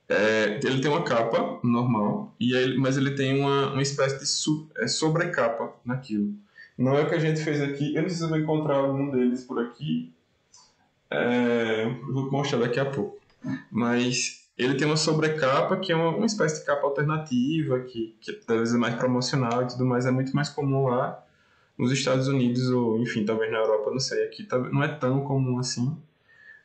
ele tem uma capa normal, mas ele tem uma espécie de sobrecapa naquilo. Não é o que a gente fez aqui. Eu não sei se eu vou encontrar algum deles por aqui. Vou mostrar daqui a pouco. Mas ele tem uma sobrecapa que é uma espécie de capa alternativa, que talvez é mais promocional e tudo mais. É muito mais comum lá nos Estados Unidos, ou enfim, talvez na Europa, não sei. Aqui não é tão comum assim.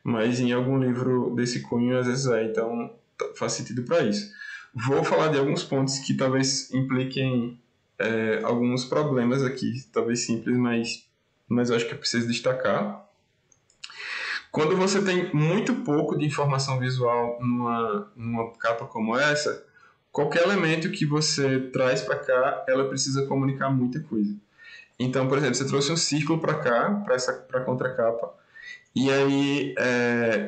Mas em algum livro desse cunho, às vezes é. Então faz sentido para isso. Vou falar de alguns pontos que talvez impliquem alguns problemas aqui, talvez simples, mas eu acho que é preciso destacar. Quando você tem muito pouco de informação visual numa capa como essa, qualquer elemento que você traz para cá, ela precisa comunicar muita coisa. Então, por exemplo, você trouxe um círculo para cá, para a contracapa, e aí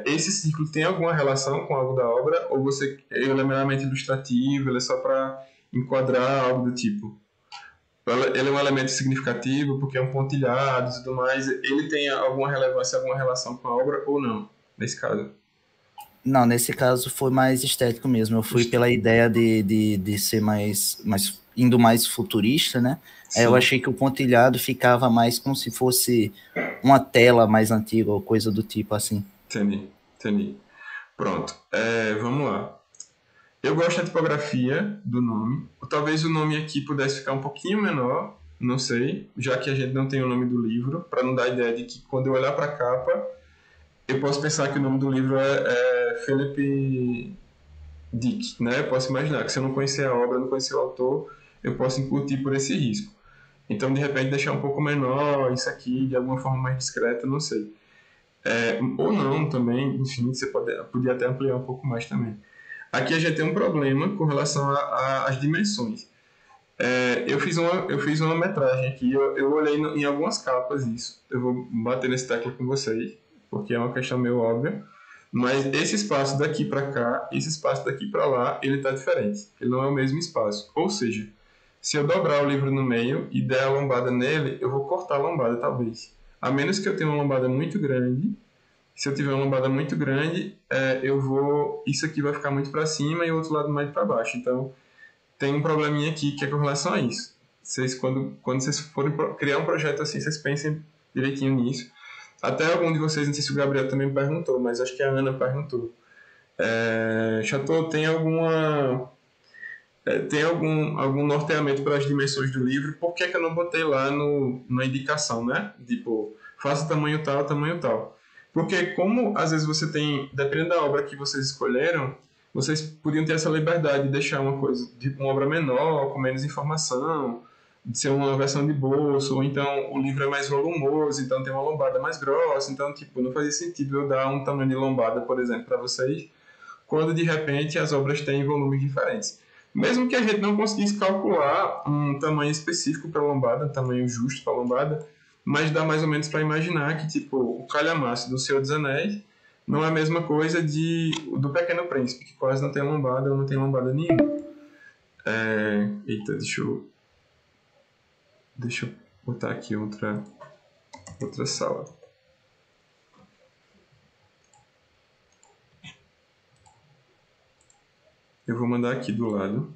esse círculo tem alguma relação com algo da obra, ou ele é meramente ilustrativo, ele é só para enquadrar algo do tipo? Ele é um elemento significativo porque é um pontilhado e tudo mais. Ele tem alguma relevância, alguma relação com a obra ou não, nesse caso? Não, nesse caso foi mais estético mesmo. Eu fui pela ideia de ser indo mais futurista, né? Aí eu achei que o pontilhado ficava mais como se fosse uma tela mais antiga ou coisa do tipo assim. Entendi. Pronto, vamos lá. Eu gosto da tipografia do nome. Talvez o nome aqui pudesse ficar um pouquinho menor, não sei, já que a gente não tem o nome do livro, para não dar a ideia de que quando eu olhar para a capa, eu posso pensar que o nome do livro é Philip Dick, né? Eu posso imaginar que se eu não conhecer a obra, não conhecer o autor, eu posso incutir por esse risco. Então, de repente, deixar um pouco menor isso aqui, de alguma forma mais discreta, não sei. Ou não também, enfim, você podia até ampliar um pouco mais também. Aqui a gente tem um problema com relação às dimensões. Eu fiz uma metragem aqui, eu olhei em algumas capas isso. Eu vou bater nesse tecla com vocês, porque é uma questão meio óbvia. Mas esse espaço daqui para cá, esse espaço daqui para lá, ele está diferente. Ele não é o mesmo espaço. Ou seja, se eu dobrar o livro no meio e der a lombada nele, eu vou cortar a lombada talvez. A menos que eu tenha uma lombada muito grande. Se eu tiver uma lombada muito grande, isso aqui vai ficar muito para cima e o outro lado mais para baixo. Então, tem um probleminha aqui que é com relação a isso. Vocês, quando vocês forem criar um projeto assim, vocês pensem direitinho nisso. Até algum de vocês, não sei se o Gabriel também perguntou, mas acho que a Ana perguntou. Chateau, tem algum norteamento para as dimensões do livro? Por que eu não botei lá na indicação, né? Tipo, faça tamanho tal, tamanho tal. Porque como às vezes você tem, dependendo da obra que vocês escolheram, vocês podiam ter essa liberdade de deixar uma coisa, tipo uma obra menor, com menos informação, de ser uma versão de bolso, ou então o livro é mais volumoso, então tem uma lombada mais grossa, então tipo, não fazia sentido eu dar um tamanho de lombada, por exemplo, para vocês, quando de repente as obras têm volumes diferentes. Mesmo que a gente não conseguisse calcular um tamanho específico para a lombada, um tamanho justo para a lombada, mas dá mais ou menos para imaginar que tipo, o calhamaço do Senhor dos Anéis não é a mesma coisa do Pequeno Príncipe, que quase não tem lombada ou não tem lombada nenhuma. Eita, deixa eu botar aqui outra sala. Eu vou mandar aqui do lado.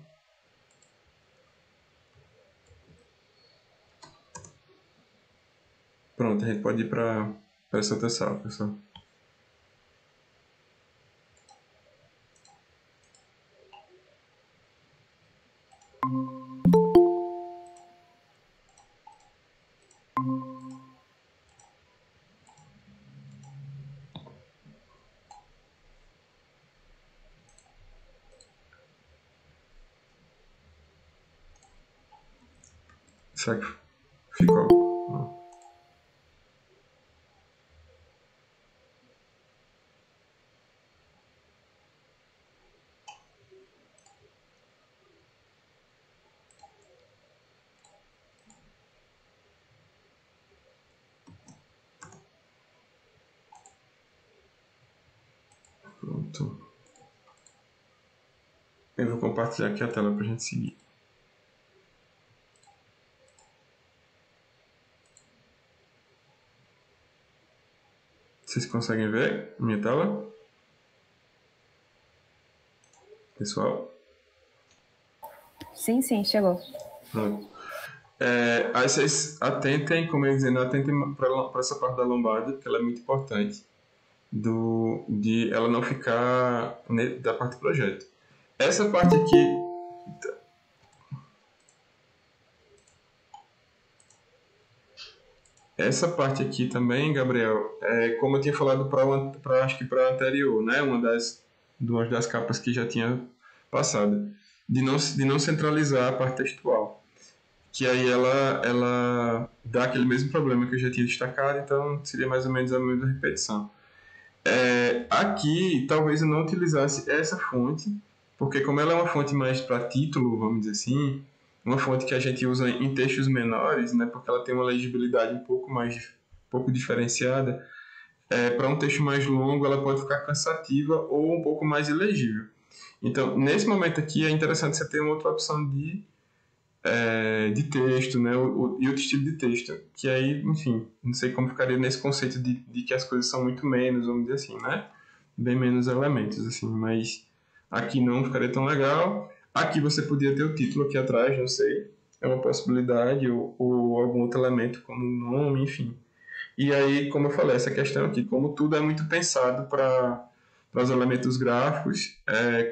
Pronto, a gente pode ir para essa outra sala, pessoal. Será que ficou? Não. Pronto. Eu vou compartilhar aqui a tela para a gente seguir. Vocês conseguem ver minha tela? Pessoal? Sim, chegou. Pronto. Aí vocês atentem, como eu ia dizendo, atentem para essa parte da lombada, que ela é muito importante, de ela não ficar da parte do projeto. Essa parte aqui... Essa parte aqui também, Gabriel, como eu tinha falado acho que para a anterior, né? Uma das capas que já tinha passada, de não centralizar a parte textual. Que aí ela dá aquele mesmo problema que eu já tinha destacado, então seria mais ou menos a mesma repetição. Aqui, talvez eu não utilizasse essa fonte, porque como ela é uma fonte mais para título, vamos dizer assim, uma fonte que a gente usa em textos menores, né, porque ela tem uma legibilidade um pouco diferenciada, para um texto mais longo ela pode ficar cansativa ou um pouco mais ilegível. Então, nesse momento aqui, é interessante você ter uma outra opção de texto, né, e outro estilo de texto, que aí, enfim, não sei como ficaria nesse conceito de que as coisas são muito menos, vamos dizer assim, né, bem menos elementos, assim, mas aqui não ficaria tão legal. Aqui você podia ter o título aqui atrás, não sei, é uma possibilidade, ou algum outro elemento como nome, enfim. E aí, como eu falei, essa questão aqui, como tudo é muito pensado para os elementos gráficos,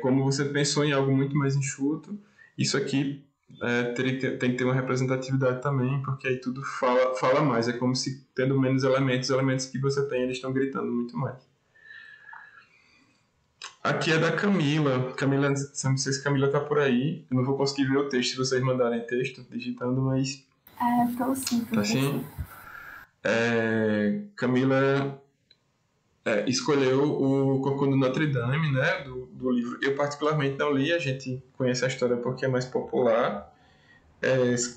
como você pensou em algo muito mais enxuto, isso aqui tem que ter uma representatividade também, porque aí tudo fala mais. É como se tendo menos elementos, os elementos que você tem, eles estão gritando muito mais. Aqui é da Camila. Camila, não sei se Camila está por aí. Eu não vou conseguir ver o texto se vocês mandarem texto digitando, mas... Tô sim. Tá sim? Camila escolheu o Cocô do Notre Dame, né, do livro. Eu particularmente não li, a gente conhece a história porque é mais popular.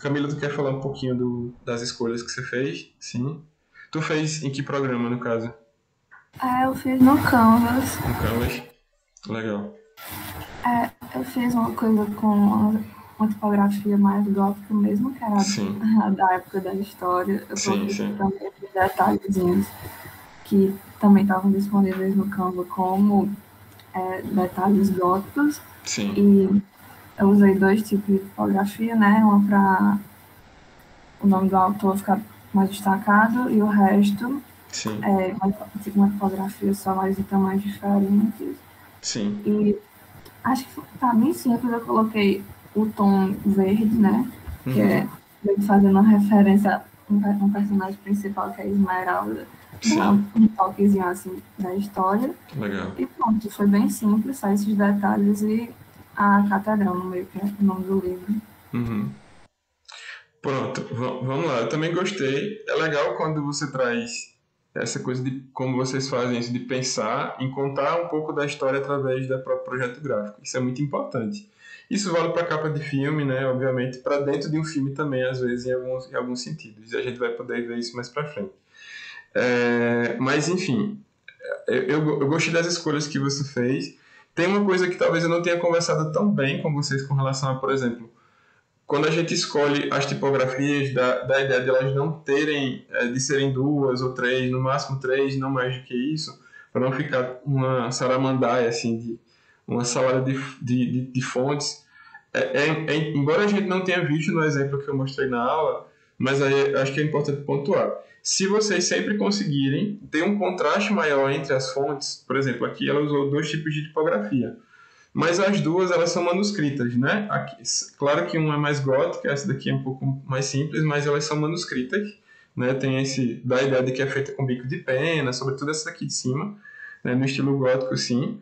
Camila, tu quer falar um pouquinho das escolhas que você fez? Sim. Tu fez em que programa, no caso? Eu fiz no Canvas. No Canvas? Legal. Eu fiz uma coisa com uma tipografia mais gótica mesmo, que era da época da história. Eu coloquei também esses detalhezinhos que também estavam disponíveis no Canva como detalhes góticos. Sim. E eu usei 2 tipos de tipografia, né? Uma para o nome do autor ficar mais destacado e o resto uma tipografia só, mas em tamanhos diferentes. Sim. E acho que tá bem simples, eu coloquei o tom verde, né? Que é fazendo uma referência a um personagem principal que é Esmeralda. Um toquezinho assim da história. Legal. E pronto, foi bem simples, só esses detalhes e a catedral no meio, que é o nome do livro. Pronto, vamos lá. Eu também gostei. É legal quando você traz essa coisa de como vocês fazem isso, de pensar em contar um pouco da história através do próprio projeto gráfico. Isso é muito importante. Isso vale para capa de filme, né? Obviamente, para dentro de um filme também, às vezes, em alguns sentidos. E a gente vai poder ver isso mais para frente. Mas, enfim, eu gostei das escolhas que você fez. Tem uma coisa que talvez eu não tenha conversado tão bem com vocês com relação a, por exemplo, quando a gente escolhe as tipografias, da ideia de elas não terem, de serem 2 ou 3, no máximo 3, não mais do que isso, para não ficar uma saramandaia, assim, uma salada de fontes. Embora a gente não tenha visto no exemplo que eu mostrei na aula, mas aí acho que é importante pontuar. Se vocês sempre conseguirem ter um contraste maior entre as fontes, por exemplo, aqui ela usou 2 tipos de tipografia, mas as duas elas são manuscritas, né? Aqui, claro que uma é mais gótica, essa daqui é um pouco mais simples, mas elas são manuscritas, né? Tem da ideia de que é feita com bico de pena, sobretudo essa daqui de cima, né? No estilo gótico, sim.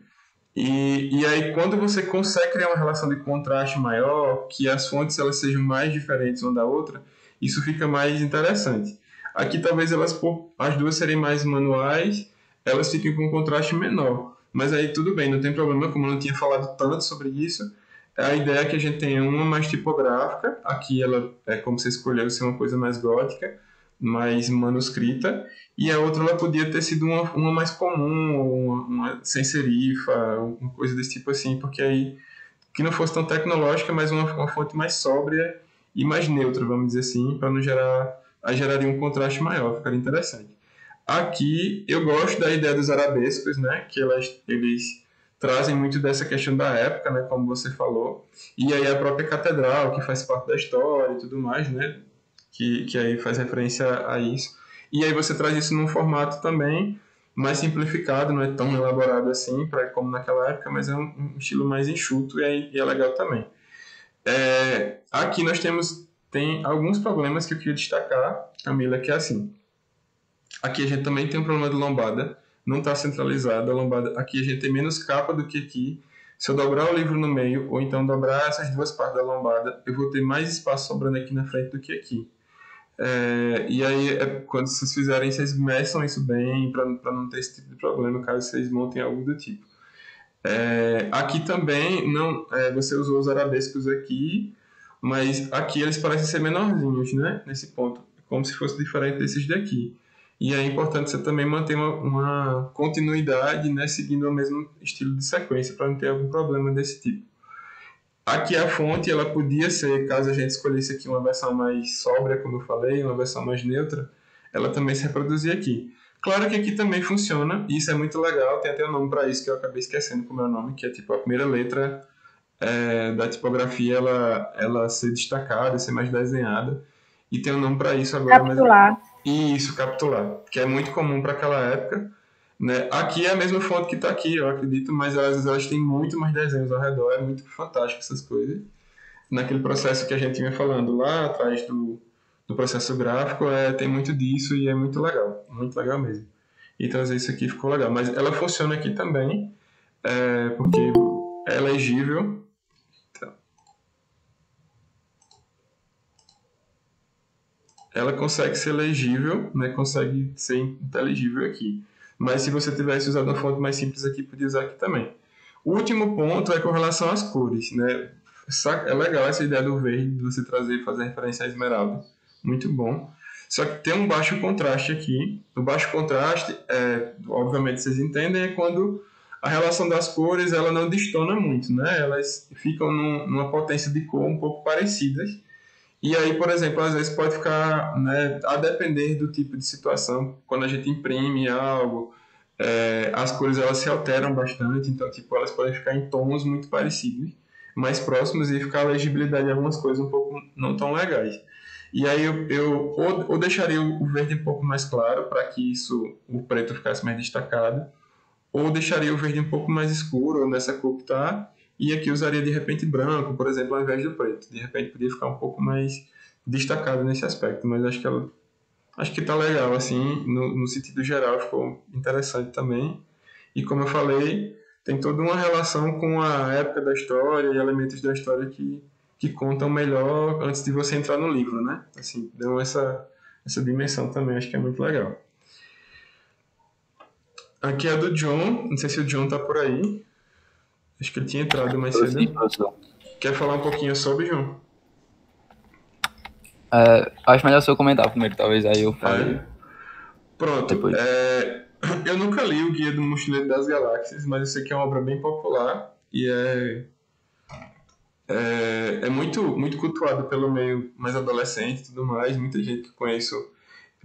E aí quando você consegue criar uma relação de contraste maior, que as fontes elas sejam mais diferentes uma da outra, isso fica mais interessante. Aqui talvez as duas serem mais manuais, elas fiquem com um contraste menor. Mas aí tudo bem, não tem problema, como eu não tinha falado tanto sobre isso. A ideia é que a gente tenha uma mais tipográfica, aqui ela é como você escolheu ser uma coisa mais gótica, mais manuscrita, e a outra ela podia ter sido uma mais comum, ou uma sem serifa, uma coisa desse tipo assim, porque aí que não fosse tão tecnológica, mas uma fonte mais sóbria e mais neutra, vamos dizer assim, para não geraria um contraste maior, ficaria interessante. Aqui eu gosto da ideia dos arabescos, né? Que eles trazem muito dessa questão da época, né? Como você falou. E aí a própria catedral, que faz parte da história e tudo mais, né? Que aí faz referência a isso. E aí você traz isso num formato também mais simplificado, não é tão elaborado assim como naquela época, mas é um estilo mais enxuto e é legal também. Aqui nós tem alguns problemas que eu queria destacar, Camila, que é assim. Aqui a gente também tem um problema de lombada, não está centralizada a lombada. Aqui a gente tem menos capa do que aqui, Se eu dobrar o livro no meio, ou então dobrar essas duas partes da lombada, eu vou ter mais espaço sobrando aqui na frente do que aqui. E aí, quando vocês fizerem, vocês meçam isso bem para não ter esse tipo de problema, caso vocês montem algo do tipo. Aqui também, não, você usou os arabescos aqui, mas aqui eles parecem ser menorzinhos, né? Nesse ponto, como se fosse diferente desses daqui. E é importante você também manter uma continuidade, né, seguindo o mesmo estilo de sequência, para não ter algum problema desse tipo. Aqui a fonte, ela podia ser, caso a gente escolhesse aqui uma versão mais sóbria, como eu falei, uma versão mais neutra, ela também se reproduzia aqui. Claro que aqui também funciona, e isso é muito legal, tem até um nome para isso que eu acabei esquecendo como é o nome, que é tipo a primeira letra da tipografia, ela ser destacada, ser mais desenhada, e tem um nome para isso agora. Capitular. Isso, capitular, que é muito comum para aquela época, né? Aqui é a mesma fonte que está aqui, eu acredito, mas às vezes elas têm muito mais desenhos ao redor, é muito fantástico essas coisas. Naquele processo que a gente vinha falando lá atrás do processo gráfico, tem muito disso e é muito legal mesmo. E trazer isso aqui ficou legal, mas ela funciona aqui também, porque é legível. Ela consegue ser legível, né? Consegue ser inteligível aqui. Mas se você tivesse usado uma fonte mais simples aqui, podia usar aqui também. O último ponto é com relação às cores, né? É legal essa ideia do verde, de você fazer referência à esmeralda. Muito bom. Só que tem um baixo contraste aqui. O baixo contraste, obviamente vocês entendem, é quando a relação das cores ela não destona muito, né? Elas ficam numa potência de cor um pouco parecidas. E aí, por exemplo, às vezes pode ficar, né, a depender do tipo de situação, quando a gente imprime algo, as cores elas se alteram bastante, então tipo, elas podem ficar em tons muito parecidos, mais próximos, e ficar a legibilidade de algumas coisas um pouco não tão legais. E aí eu ou deixaria o verde um pouco mais claro, para que o preto ficasse mais destacado, ou deixaria o verde um pouco mais escuro, ou nessa cor que está, e aqui usaria de repente branco, por exemplo, ao invés do preto. De repente podia ficar um pouco mais destacado nesse aspecto, mas acho que tá legal, assim, no sentido geral, ficou interessante também. E como eu falei, tem toda uma relação com a época da história e elementos da história que contam melhor antes de você entrar no livro, né? Assim, deu essa dimensão também, acho que é muito legal. Aqui é do John, não sei se o John tá por aí. Acho que ele tinha entrado mais cedo. Sim, professor. Quer falar um pouquinho sobre, João? Acho melhor se eu comentar primeiro, talvez aí eu fale. Pronto. Eu nunca li o Guia do Mochileiro das Galáxias, mas eu sei que é uma obra bem popular e é muito, muito cultuado pelo meio mais adolescente e tudo mais. Muita gente que conheço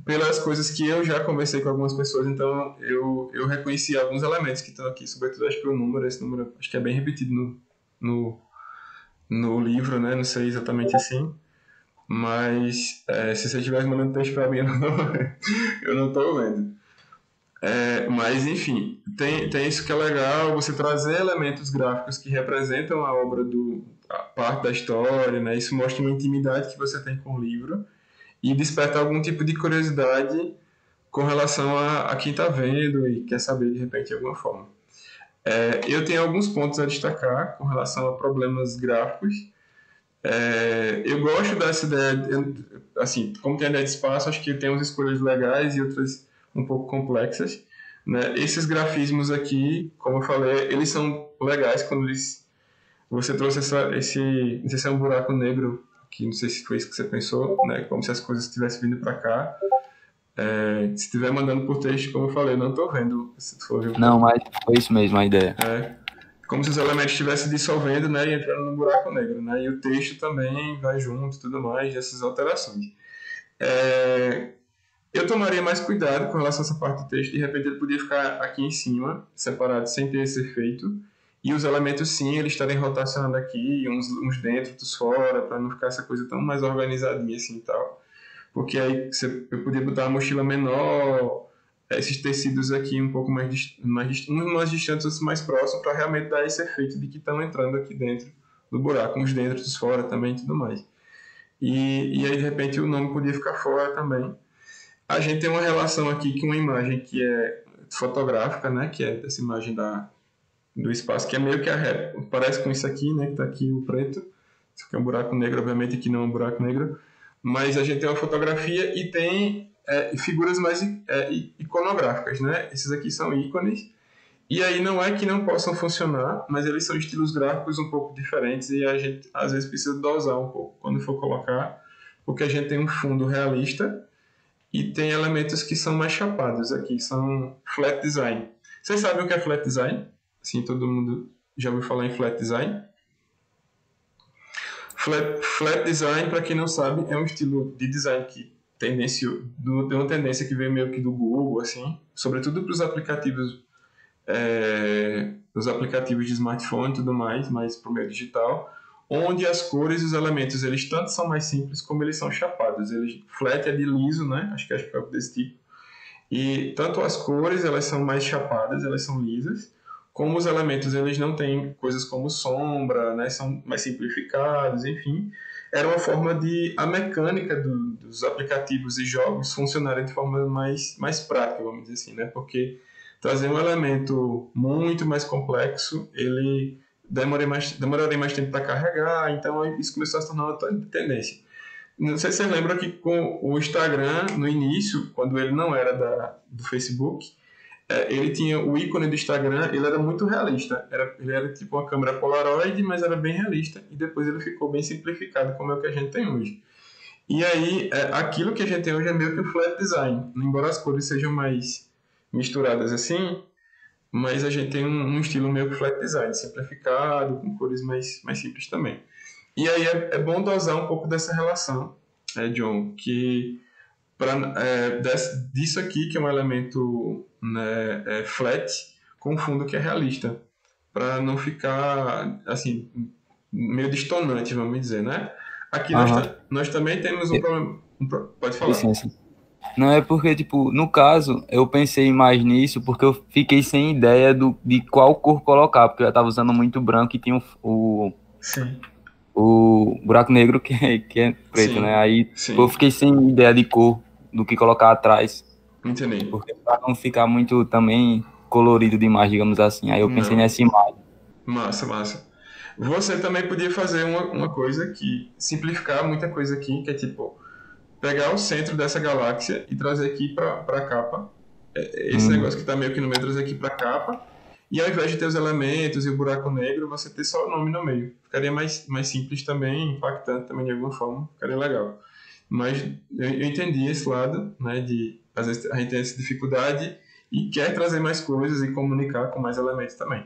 pelas coisas que eu já conversei com algumas pessoas, então eu reconheci alguns elementos que estão aqui, sobretudo acho que esse número acho que é bem repetido no livro, né? Não sei exatamente assim, mas se você estivesse mandando texto para mim, eu não estou vendo. Mas enfim, tem isso que é legal, você trazer elementos gráficos que representam a obra a parte da história, né? Isso mostra uma intimidade que você tem com o livro e desperta algum tipo de curiosidade com relação a quem está vendo e quer saber de repente de alguma forma. Eu tenho alguns pontos a destacar com relação a problemas gráficos. Eu gosto dessa ideia, assim, como tem a ideia de espaço, acho que tem umas escolhas legais e outras um pouco complexas, né? Esses grafismos aqui, como eu falei, eles são legais quando você trouxe não sei se é um buraco negro, que não sei se foi isso que você pensou, né? Como se as coisas estivessem vindo para cá. Se estiver mandando por texto, como eu falei, eu não estou vendo. Se for ver não, mas foi isso mesmo a ideia. Como se os elementos estivessem dissolvendo, né, e entrando no buraco negro, né? E o texto também vai junto e tudo mais, essas alterações. Eu tomaria mais cuidado com relação a essa parte do texto. De repente ele podia ficar aqui em cima, separado, sem ter esse efeito. E os elementos, sim, eles estarem rotacionando aqui, uns dentro, outros fora, para não ficar essa coisa tão mais organizadinha assim e tal. Porque aí eu podia botar uma mochila menor, esses tecidos aqui um pouco mais distantes, outros mais próximos, para realmente dar esse efeito de que estão entrando aqui dentro do buraco, uns dentro, outros fora também e tudo mais. E aí, de repente, o nome podia ficar fora também. A gente tem uma relação aqui com uma imagem que é fotográfica, né, que é essa imagem do espaço, que é meio que a reta. Parece com isso aqui, né? Que tá aqui o preto. Isso aqui é um buraco negro, obviamente aqui não é um buraco negro. Mas a gente tem uma fotografia e tem figuras mais iconográficas, né? Esses aqui são ícones. E aí não é que não possam funcionar, mas eles são estilos gráficos um pouco diferentes e a gente às vezes precisa dosar um pouco quando for colocar, porque a gente tem um fundo realista e tem elementos que são mais chapados aqui, são flat design. Vocês sabem o que é flat design? Sim, todo mundo já ouviu falar em flat design? Flat design, para quem não sabe, é um estilo de design que tem uma tendência que vem meio que do Google, assim, sobretudo para os aplicativos de smartphone e tudo mais, mas para o meio digital, onde as cores e os elementos eles tanto são mais simples como eles são chapados. Flat é de liso, né? Acho que é desse tipo. E tanto as cores elas são mais chapadas, elas são lisas, como os elementos eles não têm coisas como sombra, né? São mais simplificados, enfim. Era uma forma de a mecânica dos aplicativos e jogos funcionarem de forma mais prática, vamos dizer assim, né? Porque trazer um elemento muito mais complexo, ele demoraria mais tempo para carregar, então isso começou a se tornar uma tendência. Não sei se você lembra que com o Instagram, no início, quando ele não era do Facebook, ele tinha o ícone do Instagram, ele era muito realista. Ele era tipo uma câmera Polaroid, mas era bem realista, e depois ele ficou bem simplificado, como é o que a gente tem hoje. E aí, aquilo que a gente tem hoje é meio que um flat design, embora as cores sejam mais misturadas assim, mas a gente tem um estilo meio que flat design, simplificado, com cores mais simples também. E aí é bom dosar um pouco dessa relação, John, que disso aqui, que é um elemento, né, flat, com fundo que é realista, para não ficar assim meio distonante, vamos dizer, né? Aqui nós também temos um problema. Pode falar. Licença. Não, é porque, tipo, no caso, eu pensei mais nisso porque eu fiquei sem ideia de qual cor colocar, porque eu tava usando muito branco e tinha Sim. o buraco negro que é preto, sim, né? Aí eu fiquei sem ideia de cor do que colocar atrás. Entendi. Porque pra não ficar muito também colorido demais, digamos assim. Aí eu pensei nessa imagem. Massa. Você também podia fazer uma coisa que simplificar muita coisa aqui, que é tipo pegar o centro dessa galáxia e trazer aqui para a capa. Esse negócio que está meio que no meio, trazer aqui para a capa. E ao invés de ter os elementos e o buraco negro, você ter só o nome no meio. Ficaria mais simples também, impactante também de alguma forma. Ficaria legal. Mas eu entendi esse lado, né, de às vezes a gente tem essa dificuldade e quer trazer mais coisas e comunicar com mais elementos também.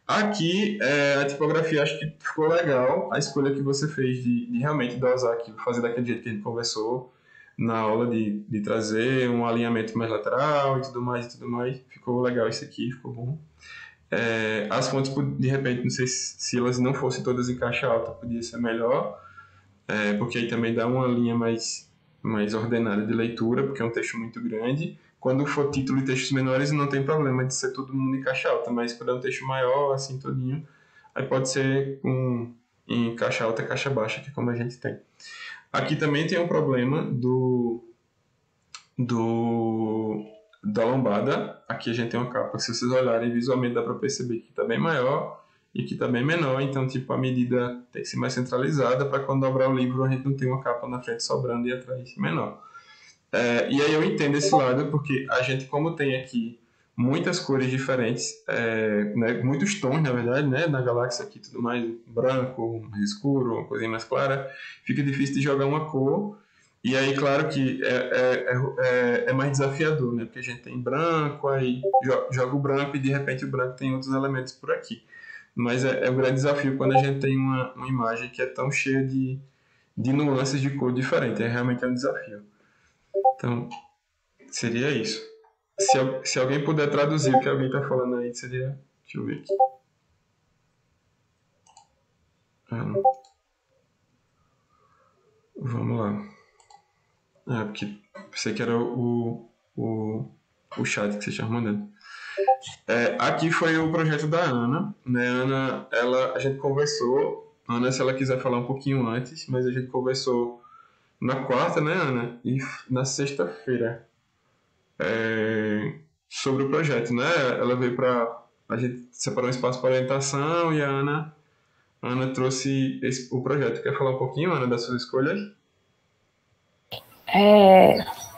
Aqui, a tipografia acho que ficou legal, a escolha que você fez de realmente dosar aquilo, fazer daquele jeito que a gente conversou na aula, de trazer um alinhamento mais lateral e tudo mais, ficou legal isso aqui, ficou bom. As fontes, de repente, não sei se elas não fossem todas em caixa alta, podia ser melhor, porque aí também dá uma linha mais ordenada de leitura, porque é um texto muito grande. Quando for título e textos menores, não tem problema de ser todo mundo em caixa alta, mas quando é um texto maior, assim, todinho, aí pode ser em caixa alta e caixa baixa, que é como a gente tem. Aqui também tem um problema da lombada. Aqui a gente tem uma capa, se vocês olharem visualmente dá para perceber que está bem maior e que está bem menor, então tipo, a medida tem que ser mais centralizada para quando dobrar o livro a gente não ter uma capa na frente sobrando e atrás menor. E aí eu entendo esse lado, porque a gente, como tem aqui muitas cores diferentes, né, muitos tons, na verdade, né, na galáxia aqui, tudo mais branco, mais escuro, uma coisinha mais clara, fica difícil de jogar uma cor. E aí, claro que é mais desafiador, né, porque a gente tem branco, aí joga o branco e de repente o branco tem outros elementos por aqui. Mas é um grande desafio quando a gente tem uma imagem que é tão cheia de nuances de cor diferentes, realmente é um desafio. Então, seria isso. Se alguém puder traduzir o que alguém está falando aí, seria... Deixa eu ver aqui. Vamos lá. Porque pensei que era o chat que você tinha mandando. Aqui foi o projeto da Ana. Né? Ana, a gente conversou. Ana, se ela quiser falar um pouquinho antes, mas a gente conversou na quarta, né, Ana? E na sexta-feira. Sobre o projeto, né? Ela veio para a gente separou um espaço para orientação e a Ana trouxe o projeto. Quer falar um pouquinho, Ana, das suas escolhas?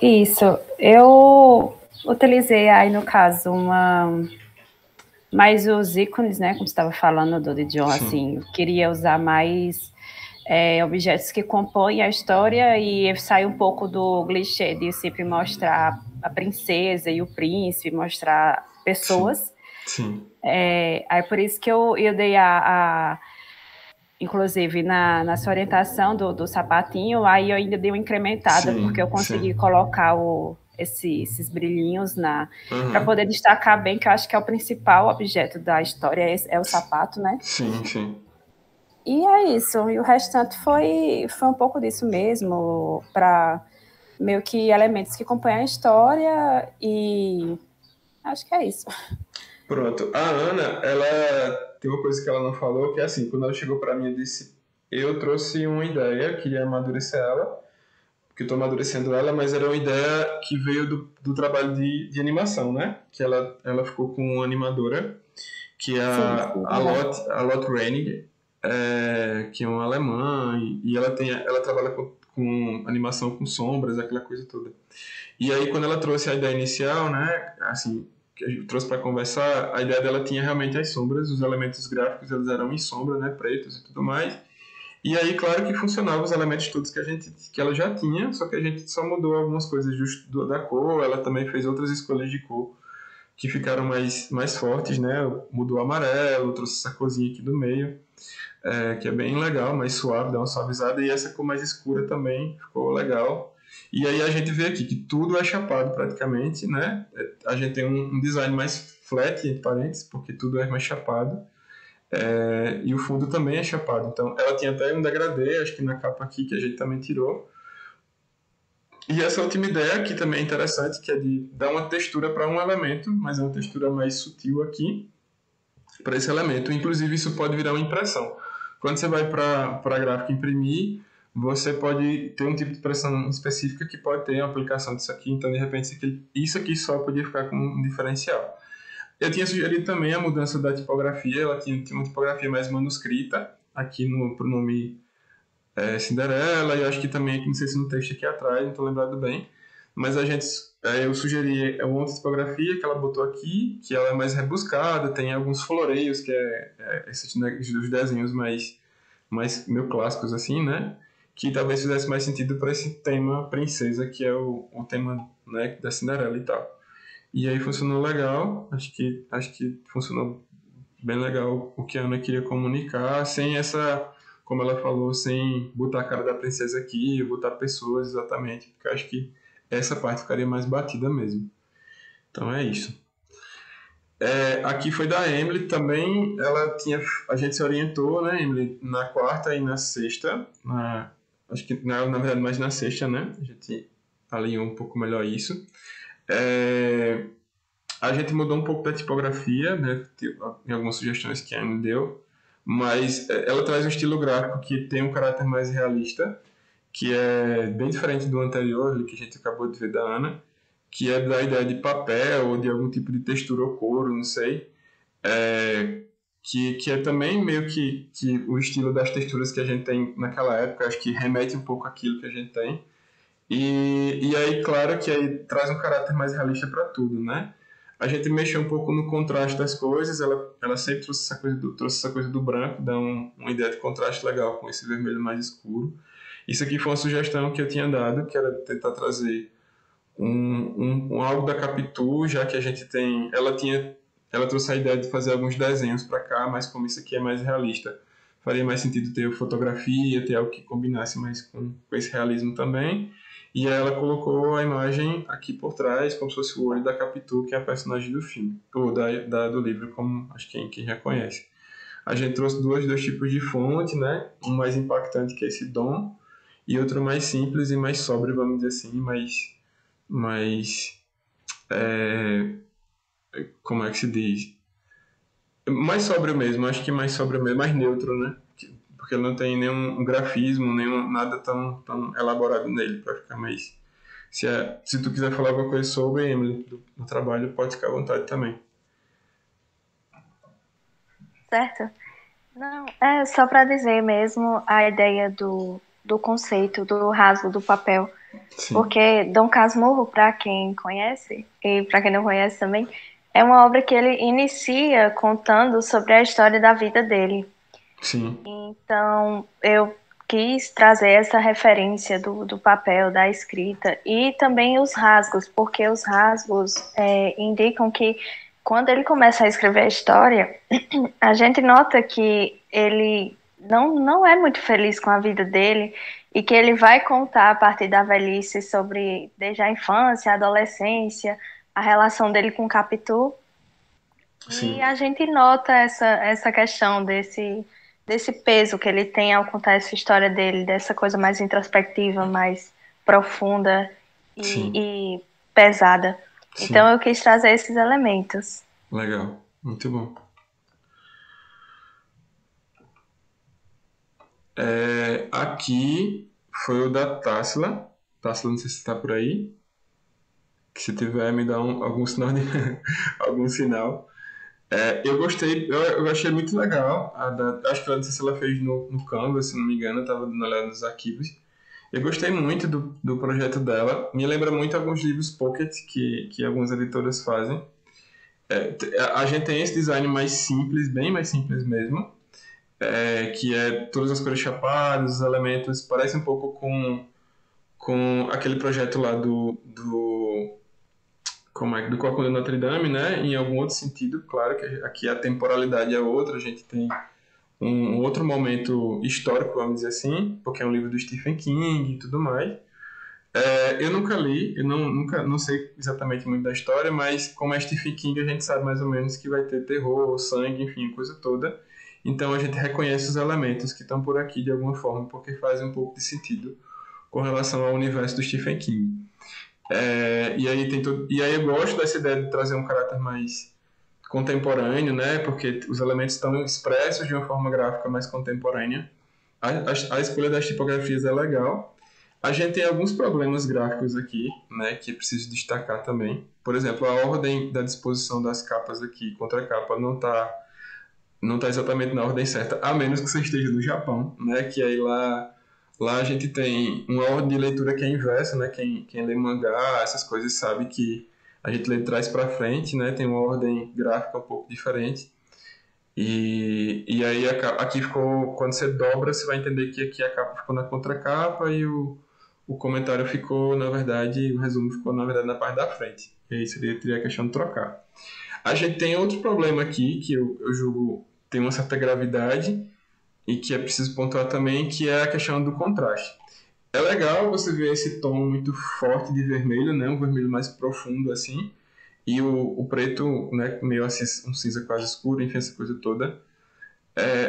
Isso. Eu utilizei aí, no caso, mais os ícones, né? Como você estava falando, do John, assim, eu queria usar mais objetos que compõem a história e sair um pouco do clichê de sempre mostrar a princesa e o príncipe, mostrar pessoas. Sim. Aí por isso que eu dei inclusive na sua orientação do sapatinho, aí eu ainda dei uma incrementada, porque eu consegui colocar esses brilhinhos para poder destacar bem, que eu acho que é o principal objeto da história, é o sapato, né? Sim, sim. E é isso, e o restante foi um pouco disso mesmo, para meio que elementos que compõem a história, e acho que é isso. Pronto. A Ana, ela tem uma coisa que ela não falou, que é assim, quando ela chegou para mim, eu trouxe uma ideia, queria amadurecer ela, porque estou amadurecendo ela, mas era uma ideia que veio do trabalho de animação, né? Que ela ficou com uma animadora, que é a Lotte Reining, que é uma alemã, e ela trabalha com animação com sombras, aquela coisa toda. E aí, quando ela trouxe a ideia inicial, né, assim, que a gente trouxe para conversar, a ideia dela tinha realmente as sombras, os elementos gráficos eles eram em sombra, né, pretos e tudo mais. E aí, claro que funcionavam os elementos todos que ela já tinha, só que a gente só mudou algumas coisas da cor, ela também fez outras escolhas de cor que ficaram mais fortes, né, mudou o amarelo, trouxe essa corzinha aqui do meio, que é bem legal, mais suave, dá uma suavizada, e essa cor mais escura também ficou legal. E aí a gente vê aqui que tudo é chapado praticamente, né? A gente tem um design mais flat, entre parênteses, porque tudo é mais chapado. E o fundo também é chapado. Então ela tinha até um degradê, acho que na capa aqui, que a gente também tirou. E essa última ideia aqui também é interessante, que é de dar uma textura para um elemento, mas é uma textura mais sutil aqui, para esse elemento. Inclusive isso pode virar uma impressão. Quando você vai para a gráfica imprimir, você pode ter um tipo de impressão específica que pode ter uma aplicação disso aqui, então de repente isso aqui só podia ficar com um diferencial. Eu tinha sugerido também a mudança da tipografia, ela tinha uma tipografia mais manuscrita, aqui pro nome Cinderela, e eu acho que também aqui, não sei se no texto aqui atrás, não estou lembrado bem, mas eu sugeri uma outra tipografia que ela botou aqui, que ela é mais rebuscada, tem alguns floreios, que esses dos desenhos mais meio clássicos assim, né? Que talvez fizesse mais sentido para esse tema princesa, que é o tema, né, da Cinderela e tal. E aí funcionou legal, acho que funcionou bem legal o que a Ana queria comunicar, sem como ela falou, sem botar a cara da princesa aqui, botar pessoas exatamente, porque eu acho que essa parte ficaria mais batida mesmo. Então é isso. Aqui foi da Emily também, a gente se orientou, né, Emily, na quarta e na sexta, acho que na verdade mais na sexta, né, a gente alinhou um pouco melhor isso. A gente mudou um pouco da tipografia, né, em algumas sugestões que a Emily deu, mas ela traz um estilo gráfico que tem um caráter mais realista, que é bem diferente do anterior, que a gente acabou de ver da Ana, que é da ideia de papel ou de algum tipo de textura ou couro, não sei, que é também meio que o estilo das texturas que a gente tem naquela época, acho que remete um pouco àquilo que a gente tem. E aí, claro que aí traz um caráter mais realista para tudo, né? A gente mexeu um pouco no contraste das coisas, ela sempre trouxe essa coisa do branco, dá uma ideia de contraste legal com esse vermelho mais escuro. Isso aqui foi uma sugestão que eu tinha dado, que era tentar trazer algo da Capitu, já que a gente tem... Ela trouxe a ideia de fazer alguns desenhos para cá, mas como isso aqui é mais realista, faria mais sentido ter fotografia, ter algo que combinasse mais com esse realismo também. E aí ela colocou a imagem aqui por trás, como se fosse o olho da Capitu, que é a personagem do filme, ou do livro, como acho que quem já conhece. A gente trouxe dois tipos de fonte, né? Um mais impactante, que é esse Dom, e outro mais simples e mais sóbrio, vamos dizer assim, como é que se diz? Mais sóbrio mesmo, acho que mais sóbrio mesmo, mais neutro, né? Porque ele não tem nenhum grafismo, nada tão elaborado nele, para ficar mais... Se tu quiser falar alguma coisa sobre, Emily, do trabalho, pode ficar à vontade também. Certo? Não, é só para dizer mesmo a ideia do conceito, do rasgo do papel. Sim. Porque Dom Casmurro, para quem conhece, e para quem não conhece também, é uma obra que ele inicia contando sobre a história da vida dele. Sim. Então, eu quis trazer essa referência do papel, da escrita, e também os rasgos, porque os rasgos indicam que quando ele começa a escrever a história, a gente nota que ele não é muito feliz com a vida dele e que ele vai contar a partir da velhice sobre desde a infância, a adolescência, a relação dele com Capitu. Sim. E a gente nota essa questão desse peso que ele tem ao contar essa história dele, dessa coisa mais introspectiva, mais profunda e pesada. Sim. Então eu quis trazer esses elementos. Legal, muito bom. Aqui foi o da Tássila. Tássila, não sei se está por aí. Que se tiver, me dá algum sinal. Algum sinal. Eu gostei, eu achei muito legal. Acho que ela, não sei se ela fez no Canva, se não me engano, eu estava dando uma olhada nos arquivos. Eu gostei muito do projeto dela. Me lembra muito alguns livros pocket que algumas editoras fazem. A gente tem esse design mais simples, bem mais simples mesmo, que é todas as cores chapadas, os elementos, parece um pouco com aquele projeto lá do Corcunda de Notre Dame, né? Em algum outro sentido, claro que aqui a temporalidade é outra, a gente tem um outro momento histórico, vamos dizer assim, porque é um livro do Stephen King e tudo mais. Eu nunca li, eu não sei exatamente muito da história, mas como é Stephen King, a gente sabe mais ou menos que vai ter terror, sangue, enfim, coisa toda. Então a gente reconhece os elementos que estão por aqui de alguma forma, porque fazem um pouco de sentido com relação ao universo do Stephen King. E aí eu gosto dessa ideia de trazer um caráter mais contemporâneo, né? Porque os elementos estão expressos de uma forma gráfica mais contemporânea. A escolha das tipografias é legal. A gente tem alguns problemas gráficos aqui, né, que é preciso destacar também. Por exemplo, a ordem da disposição das capas aqui, contra a capa, não tá exatamente na ordem certa, a menos que você esteja no Japão, né, que aí lá a gente tem uma ordem de leitura que é inversa, né, quem lê mangá, essas coisas, sabe que a gente lê de trás para frente, né, tem uma ordem gráfica um pouco diferente. E aí aqui ficou, quando você dobra, você vai entender que aqui a capa ficou na contracapa e o comentário ficou, na verdade, o resumo ficou, na verdade, na parte da frente. E aí teria a questão de trocar. A gente tem outro problema aqui, que eu julgo tem uma certa gravidade e que é preciso pontuar também, que é a questão do contraste. É legal você ver esse tom muito forte de vermelho, né? Um vermelho mais profundo, assim, e o preto, né, meio assim, um cinza quase escuro, enfim, essa coisa toda.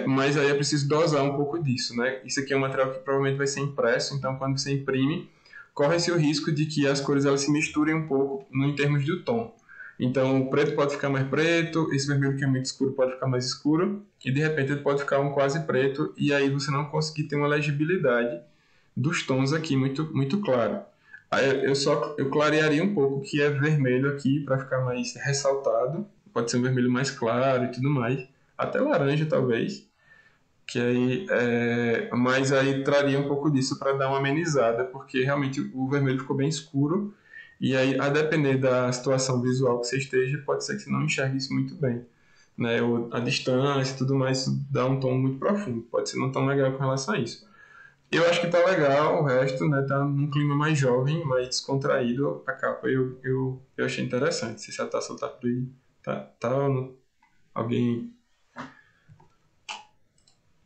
Mas aí é preciso dosar um pouco disso, né? Isso aqui é um material que provavelmente vai ser impresso, então quando você imprime, corre-se o risco de que as cores elas se misturem um pouco em termos de tom. Então o preto pode ficar mais preto, esse vermelho que é muito escuro pode ficar mais escuro, e de repente ele pode ficar um quase preto, e aí você não conseguir ter uma legibilidade dos tons aqui muito, muito claro. Aí eu clarearia um pouco o que é vermelho aqui para ficar mais ressaltado, pode ser um vermelho mais claro e tudo mais. Até laranja, talvez. Que aí, mas aí traria um pouco disso para dar uma amenizada, porque realmente o vermelho ficou bem escuro. E aí, a depender da situação visual que você esteja, pode ser que você não enxergue isso muito bem. Né? Ou a distância e tudo mais, isso dá um tom muito profundo. Pode ser não tão legal com relação a isso. Eu acho que tá legal, o resto, né? Tá num clima mais jovem, mais descontraído. A capa eu achei interessante. Se a Taça tá por aí. Tá alguém...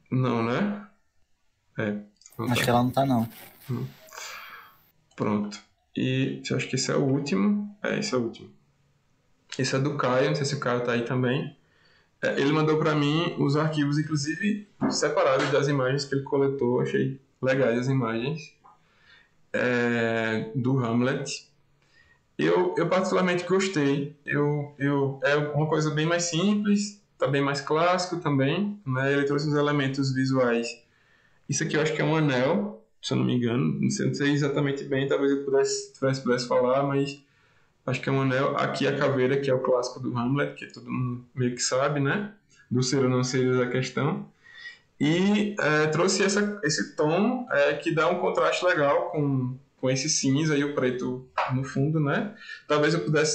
Não, né? Acho que ela não tá, não. Pronto. E eu acho que esse é o último. Esse é o último. Esse é do Caio, não sei se o Caio tá aí também. Ele mandou pra mim os arquivos, inclusive, separados das imagens que ele coletou. Achei legais as imagens. Do Hamlet. Eu particularmente gostei. É uma coisa bem mais simples, tá bem mais clássico também, né? Ele trouxe os elementos visuais. Isso aqui eu acho que é um anel, se eu não me engano. Não sei exatamente bem, talvez eu pudesse falar, mas acho que é um anel. Aqui a caveira, que é o clássico do Hamlet, que todo mundo meio que sabe, né? do ser ou não ser da questão. E trouxe esse tom que dá um contraste legal com esse cinza e o preto no fundo, né? Talvez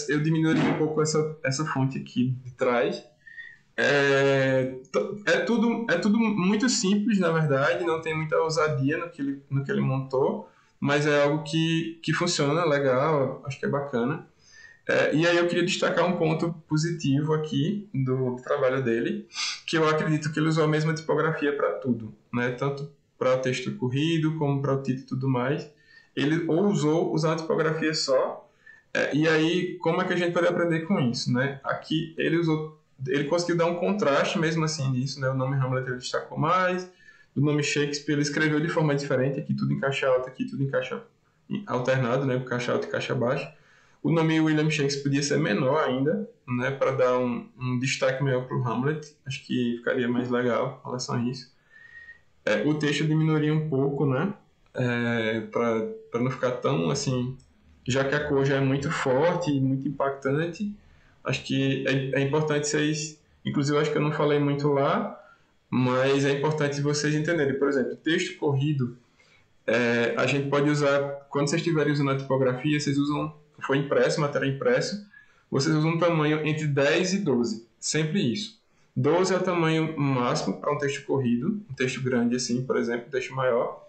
eu diminuiria um pouco essa fonte aqui de trás. É tudo muito simples, na verdade, não tem muita ousadia no que ele montou, mas é algo que funciona legal, acho que é bacana. E aí eu queria destacar um ponto positivo aqui do trabalho dele, que eu acredito que ele usou a mesma tipografia para tudo, né? Tanto para o texto corrido como para o título e tudo mais. Ele usou uma tipografia só, e aí como é que a gente pode aprender com isso, né? Aqui ele conseguiu dar um contraste mesmo assim nisso, né? O nome Hamlet ele destacou mais, o nome Shakespeare ele escreveu de forma diferente, aqui tudo em caixa alta, aqui tudo em caixa alternado, né? Caixa alta e caixa baixa. O nome William Shakespeare podia ser menor ainda, né? Para dar um destaque maior para o Hamlet, acho que ficaria mais legal em relação a isso. O texto diminuiria um pouco, né? Para não ficar tão assim, já que a cor já é muito forte e muito impactante. Acho que é importante vocês, inclusive acho que eu não falei muito lá, mas é importante vocês entenderem. Por exemplo, texto corrido, a gente pode usar, quando vocês estiverem usando a tipografia, vocês usam, foi impresso, material impresso, vocês usam um tamanho entre 10 e 12, sempre isso. 12 é o tamanho máximo para um texto corrido, um texto grande assim, por exemplo, um texto maior,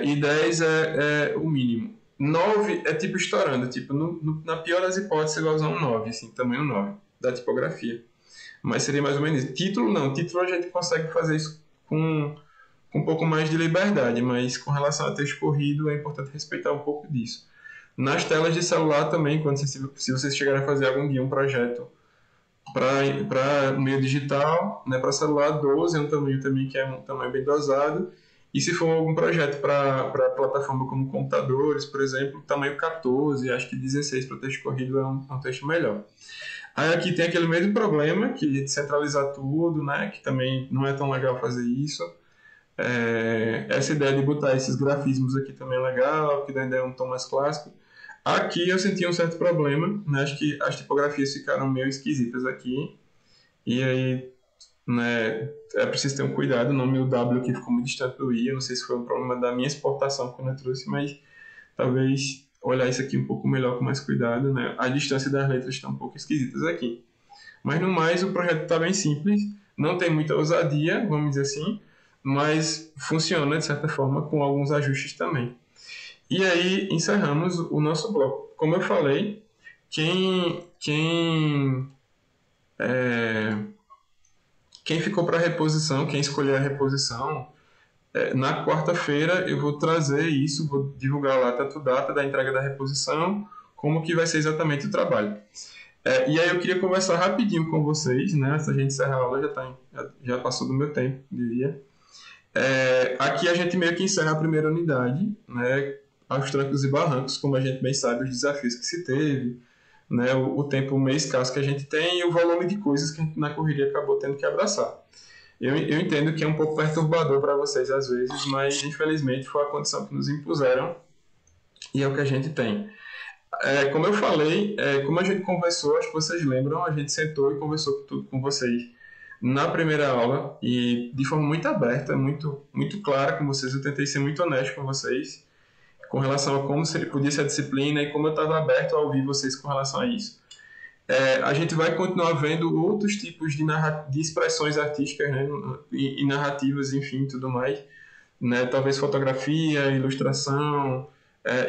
e 10 é o mínimo. 9 é tipo estourando, tipo, na pior das hipóteses você vai usar um 9, assim, tamanho 9 da tipografia. Mas seria mais ou menos isso. Título não, título a gente consegue fazer isso com um pouco mais de liberdade, mas com relação a texto corrido é importante respeitar um pouco disso. Nas telas de celular também, se vocês chegarem a fazer algum dia um projeto para meio digital, né, para celular, 12 é um tamanho também que é um tamanho bem dosado. E se for algum projeto para plataforma como computadores, por exemplo, tamanho 14, acho que 16 para texto corrido é um texto melhor. Aí aqui tem aquele mesmo problema, que de centralizar tudo, né, que também não é tão legal fazer isso. Essa ideia de botar esses grafismos aqui também é legal, que dá ainda é um tom mais clássico. Aqui eu senti um certo problema, né, acho que as tipografias ficaram meio esquisitas aqui, e aí, né, é preciso ter um cuidado. O nome o W aqui ficou muito distante do I, eu não sei se foi um problema da minha exportação quando eu trouxe, mas talvez olhar isso aqui um pouco melhor, com mais cuidado, né? A distância das letras está um pouco esquisitas aqui. Mas no mais o projeto está bem simples, não tem muita ousadia, vamos dizer assim, mas funciona de certa forma com alguns ajustes também. E aí encerramos o nosso bloco. Como eu falei, quem ficou para a reposição, quem escolher a reposição, na quarta-feira eu vou trazer isso, vou divulgar lá tanto a data da entrega da reposição, como que vai ser exatamente o trabalho. E aí eu queria conversar rapidinho com vocês, né? Se a gente encerrar a aula, já passou do meu tempo, diria. Aqui a gente meio que encerra a primeira unidade, né? Aos trancos e barrancos, como a gente bem sabe, os desafios que se teve, né, o tempo meio escasso que a gente tem e o volume de coisas que a gente na correria acabou tendo que abraçar. Eu entendo que é um pouco perturbador para vocês às vezes, mas infelizmente foi a condição que nos impuseram e é o que a gente tem. Como eu falei, como a gente conversou, acho que vocês lembram, a gente sentou e conversou tudo com vocês na primeira aula e de forma muito aberta, muito, muito clara com vocês. Eu tentei ser muito honesto com vocês com relação a como podia ser a disciplina e como eu estava aberto a ouvir vocês com relação a isso. A gente vai continuar vendo outros tipos de expressões artísticas, né, e narrativas, enfim, tudo mais, né, talvez fotografia, ilustração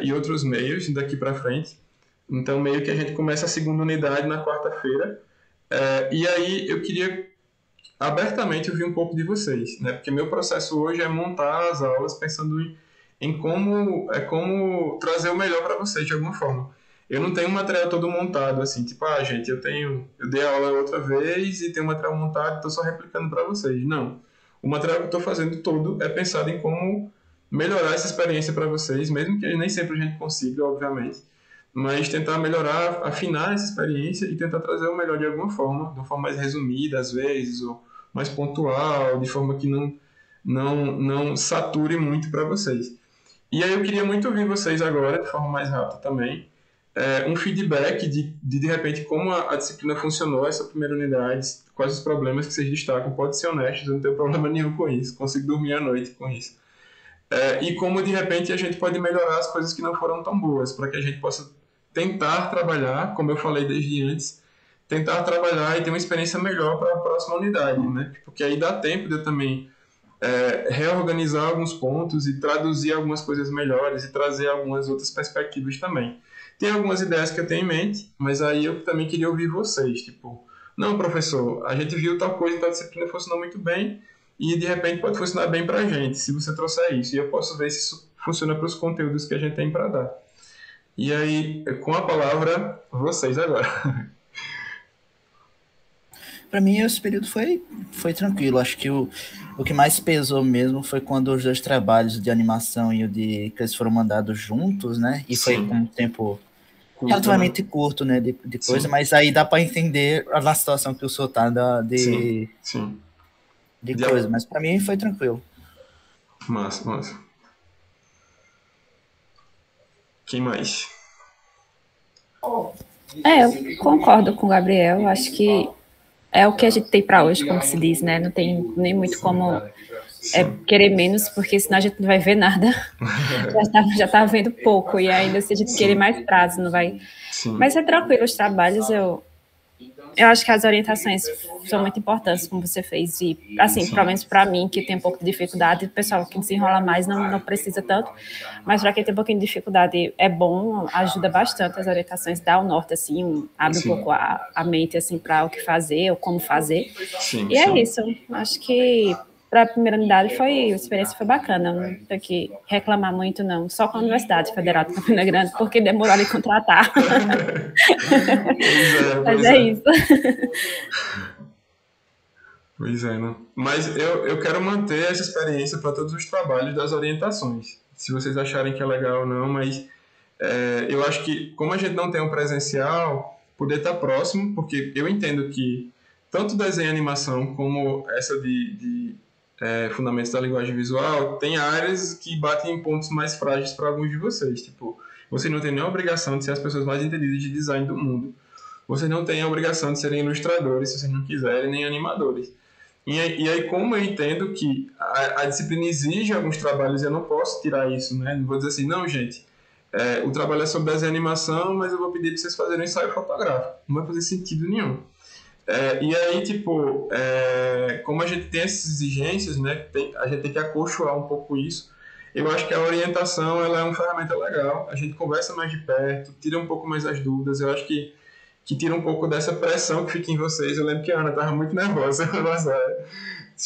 e outros meios daqui para frente. Então, meio que a gente começa a segunda unidade na quarta-feira. E aí eu queria abertamente ouvir um pouco de vocês, né, porque meu processo hoje é montar as aulas pensando em como trazer o melhor para vocês de alguma forma. Eu não tenho um material todo montado, assim, tipo, gente, eu dei a aula outra vez e tenho um material montado e estou só replicando para vocês. Não. O material que eu estou fazendo todo é pensado em como melhorar essa experiência para vocês, mesmo que nem sempre a gente consiga, obviamente, mas tentar melhorar, afinar essa experiência e tentar trazer o melhor de alguma forma, de uma forma mais resumida, às vezes, ou mais pontual, de forma que não sature muito para vocês. E aí eu queria muito ouvir vocês agora, de forma mais rápida também, um feedback de repente, como a disciplina funcionou, essa primeira unidade, quais os problemas que vocês destacam. Pode ser honesto, eu não tenho problema nenhum com isso, consigo dormir à noite com isso. E como, de repente, a gente pode melhorar as coisas que não foram tão boas, para que a gente possa tentar trabalhar, como eu falei desde antes, tentar trabalhar e ter uma experiência melhor para a próxima unidade, né? Porque aí dá tempo de eu também reorganizar alguns pontos e traduzir algumas coisas melhores e trazer algumas outras perspectivas também. Tem algumas ideias que eu tenho em mente, mas aí eu também queria ouvir vocês, tipo, não, professor, a gente viu tal coisa, tal disciplina funcionou muito bem e de repente pode funcionar bem para a gente, se você trouxer isso, e eu posso ver se isso funciona para os conteúdos que a gente tem para dar. E aí, com a palavra, vocês agora. Para mim, esse período foi tranquilo. Acho que o que mais pesou mesmo foi quando os dois trabalhos, o de animação e o que eles foram mandados juntos, né? E foi com um tempo relativamente curto, né? De coisa, mas aí dá para entender a situação que o senhor tá de coisa. Mas para mim foi tranquilo. Massa. Quem mais? Eu concordo com o Gabriel. Acho que é o que a gente tem para hoje, como se diz, né? Não tem nem muito como querer menos, porque senão a gente não vai ver nada. já tá vendo pouco, e ainda se a gente querer mais prazo, não vai... Mas é tranquilo, os trabalhos, eu acho que as orientações são muito importantes, como você fez, e assim, pelo menos para mim, que tem um pouco de dificuldade, o pessoal que desenrola mais não precisa tanto, mas para quem tem um pouquinho de dificuldade é bom, ajuda bastante as orientações, dá o norte, assim, abre um pouco a mente, assim, para o que fazer, ou como fazer, é isso, acho que para a primeira unidade a experiência foi bacana, não tem que reclamar muito não, só com a Universidade Federal de Campina Grande, porque demorou a lhe contratar. Mas é isso. Pois é, né? Mas eu quero manter essa experiência para todos os trabalhos das orientações, se vocês acharem que é legal ou não, mas eu acho que, como a gente não tem um presencial, poder estar próximo, porque eu entendo que tanto desenho e animação como essa de fundamentos da linguagem visual, tem áreas que batem em pontos mais frágeis para alguns de vocês. Tipo, vocês não têm nenhuma obrigação de ser as pessoas mais entendidas de design do mundo. Vocês não têm a obrigação de serem ilustradores, se vocês não quiserem, nem animadores. E aí, como eu entendo que a disciplina exige alguns trabalhos, eu não posso tirar isso, né? Não vou dizer assim, não, gente, o trabalho é sobre desenho e animação, mas eu vou pedir para vocês fazerem um ensaio fotográfico. Não vai fazer sentido nenhum. E aí, tipo, como a gente tem essas exigências, né, a gente tem que acolchoar um pouco isso. Eu acho que a orientação ela é uma ferramenta legal. A gente conversa mais de perto, tira um pouco mais as dúvidas. Eu acho que tira um pouco dessa pressão que fica em vocês. Eu lembro que a Ana estava muito nervosa. Nossa,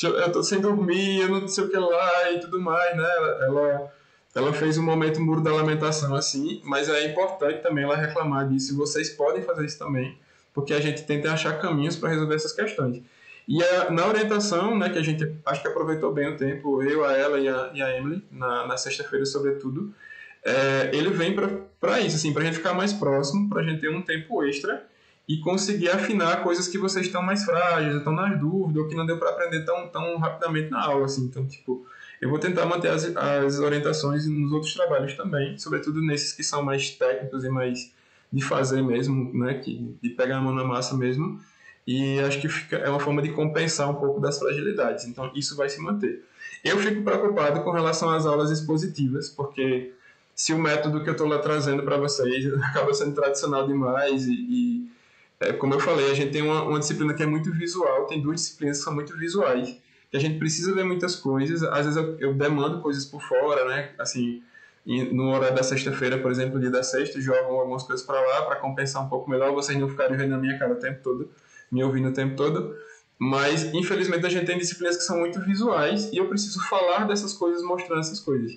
eu tô sem dormir, eu não sei o que lá e tudo mais, né? Ela fez um momento muro da lamentação assim, mas é importante também ela reclamar disso. E vocês podem fazer isso também, porque a gente tenta achar caminhos para resolver essas questões. E na orientação, né, que a gente acho que aproveitou bem o tempo, eu, a ela e a Emily, na sexta-feira, sobretudo, ele vem para isso, assim, para a gente ficar mais próximo, para a gente ter um tempo extra e conseguir afinar coisas que vocês estão mais frágeis, estão nas dúvidas, ou que não deu para aprender tão rapidamente na aula. Assim. Então, tipo, eu vou tentar manter as orientações nos outros trabalhos também, sobretudo nesses que são mais técnicos e mais de fazer mesmo, né, de pegar a mão na massa mesmo, e acho que é uma forma de compensar um pouco das fragilidades, então isso vai se manter. Eu fico preocupado com relação às aulas expositivas, porque se o método que eu estou lá trazendo para vocês acaba sendo tradicional demais como eu falei, a gente tem uma disciplina que é muito visual, tem duas disciplinas que são muito visuais, que a gente precisa ver muitas coisas, às vezes eu demando coisas por fora, né, assim, no horário da sexta-feira, por exemplo, no dia da sexta, jogam algumas coisas para lá para compensar um pouco melhor, vocês não ficarem vendo a minha cara o tempo todo, me ouvindo o tempo todo. Mas, infelizmente, a gente tem disciplinas que são muito visuais e eu preciso falar dessas coisas, mostrando essas coisas.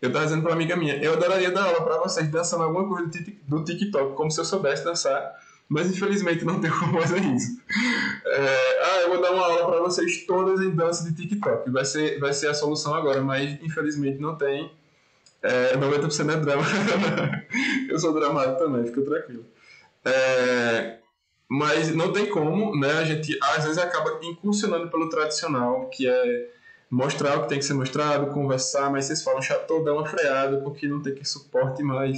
Eu estava dizendo para uma amiga minha, eu adoraria dar aula para vocês dançando alguma coisa do TikTok, como se eu soubesse dançar, mas infelizmente não tenho como fazer isso. Eu vou dar uma aula para vocês todas em dança de TikTok, vai ser a solução agora, mas infelizmente não tem. 90% é drama. Eu sou dramático também, fica tranquilo. Mas não tem como, né? A gente às vezes acaba incursionando pelo tradicional, que é mostrar o que tem que ser mostrado, conversar, mas vocês falam chateau, dá uma freada, porque não tem que suporte mais.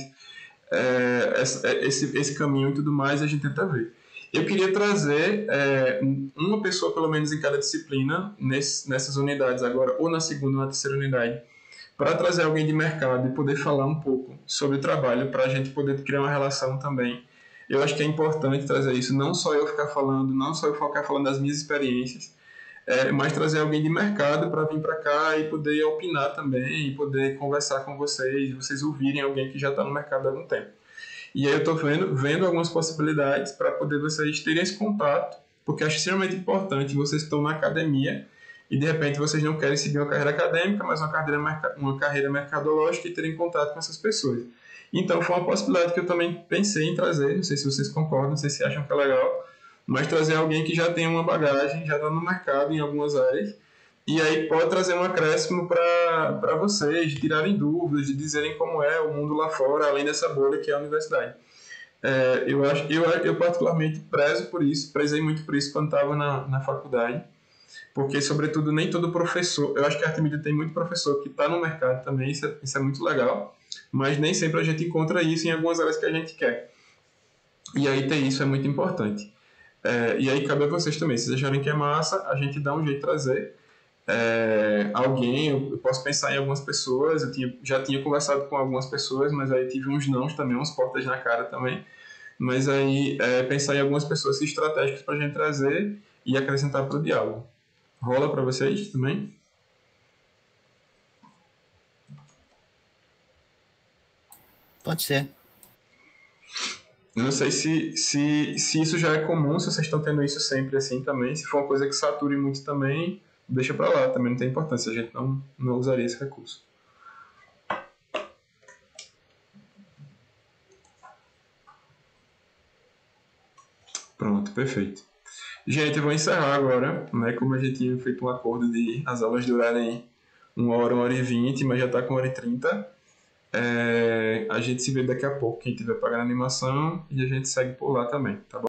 esse caminho e tudo mais, a gente tenta ver. Eu queria trazer uma pessoa, pelo menos, em cada disciplina, nessas unidades agora, ou na segunda ou na terceira unidade, para trazer alguém de mercado e poder falar um pouco sobre o trabalho, para a gente poder criar uma relação também. Eu acho que é importante trazer isso, não só eu ficar falando, não só eu ficar falando das minhas experiências, mas trazer alguém de mercado para vir para cá e poder opinar também, e poder conversar com vocês, e vocês ouvirem alguém que já está no mercado há algum tempo. E aí eu estou vendo algumas possibilidades para poder vocês terem esse contato, porque acho extremamente importante. Vocês estão na academia e de repente vocês não querem seguir uma carreira acadêmica, mas uma carreira mercadológica, e terem contato com essas pessoas. Então foi uma possibilidade que eu também pensei em trazer, não sei se vocês concordam, não sei se acham que é legal, mas trazer alguém que já tem uma bagagem, já está no mercado em algumas áreas, e aí pode trazer um acréscimo para vocês, de tirarem dúvidas, de dizerem como é o mundo lá fora, além dessa bolha que é a universidade. Eu particularmente prezei muito por isso quando estava na faculdade, porque, sobretudo, nem todo professor... Eu acho que a Artemídia tem muito professor que está no mercado também, isso é muito legal, mas nem sempre a gente encontra isso em algumas áreas que a gente quer. E aí ter isso é muito importante. E aí cabe a vocês também. Se vocês acharem que é massa, a gente dá um jeito de trazer alguém. Eu posso pensar em algumas pessoas. Já tinha conversado com algumas pessoas, mas aí tive uns nãos também, umas portas na cara também. Mas aí pensar em algumas pessoas estratégicas para a gente trazer e acrescentar para o diálogo. Rola para vocês também? Pode ser. Eu não sei se isso já é comum, se vocês estão tendo isso sempre assim também. Se for uma coisa que sature muito também, deixa para lá, também não tem importância. A gente não usaria esse recurso. Pronto, perfeito. Gente, eu vou encerrar agora, né? Como a gente tinha feito um acordo de as aulas durarem 1 hora e 20, mas já está com 1 hora e 30. A gente se vê daqui a pouco, quem tiver pagando a animação, e a gente segue por lá também, tá bom?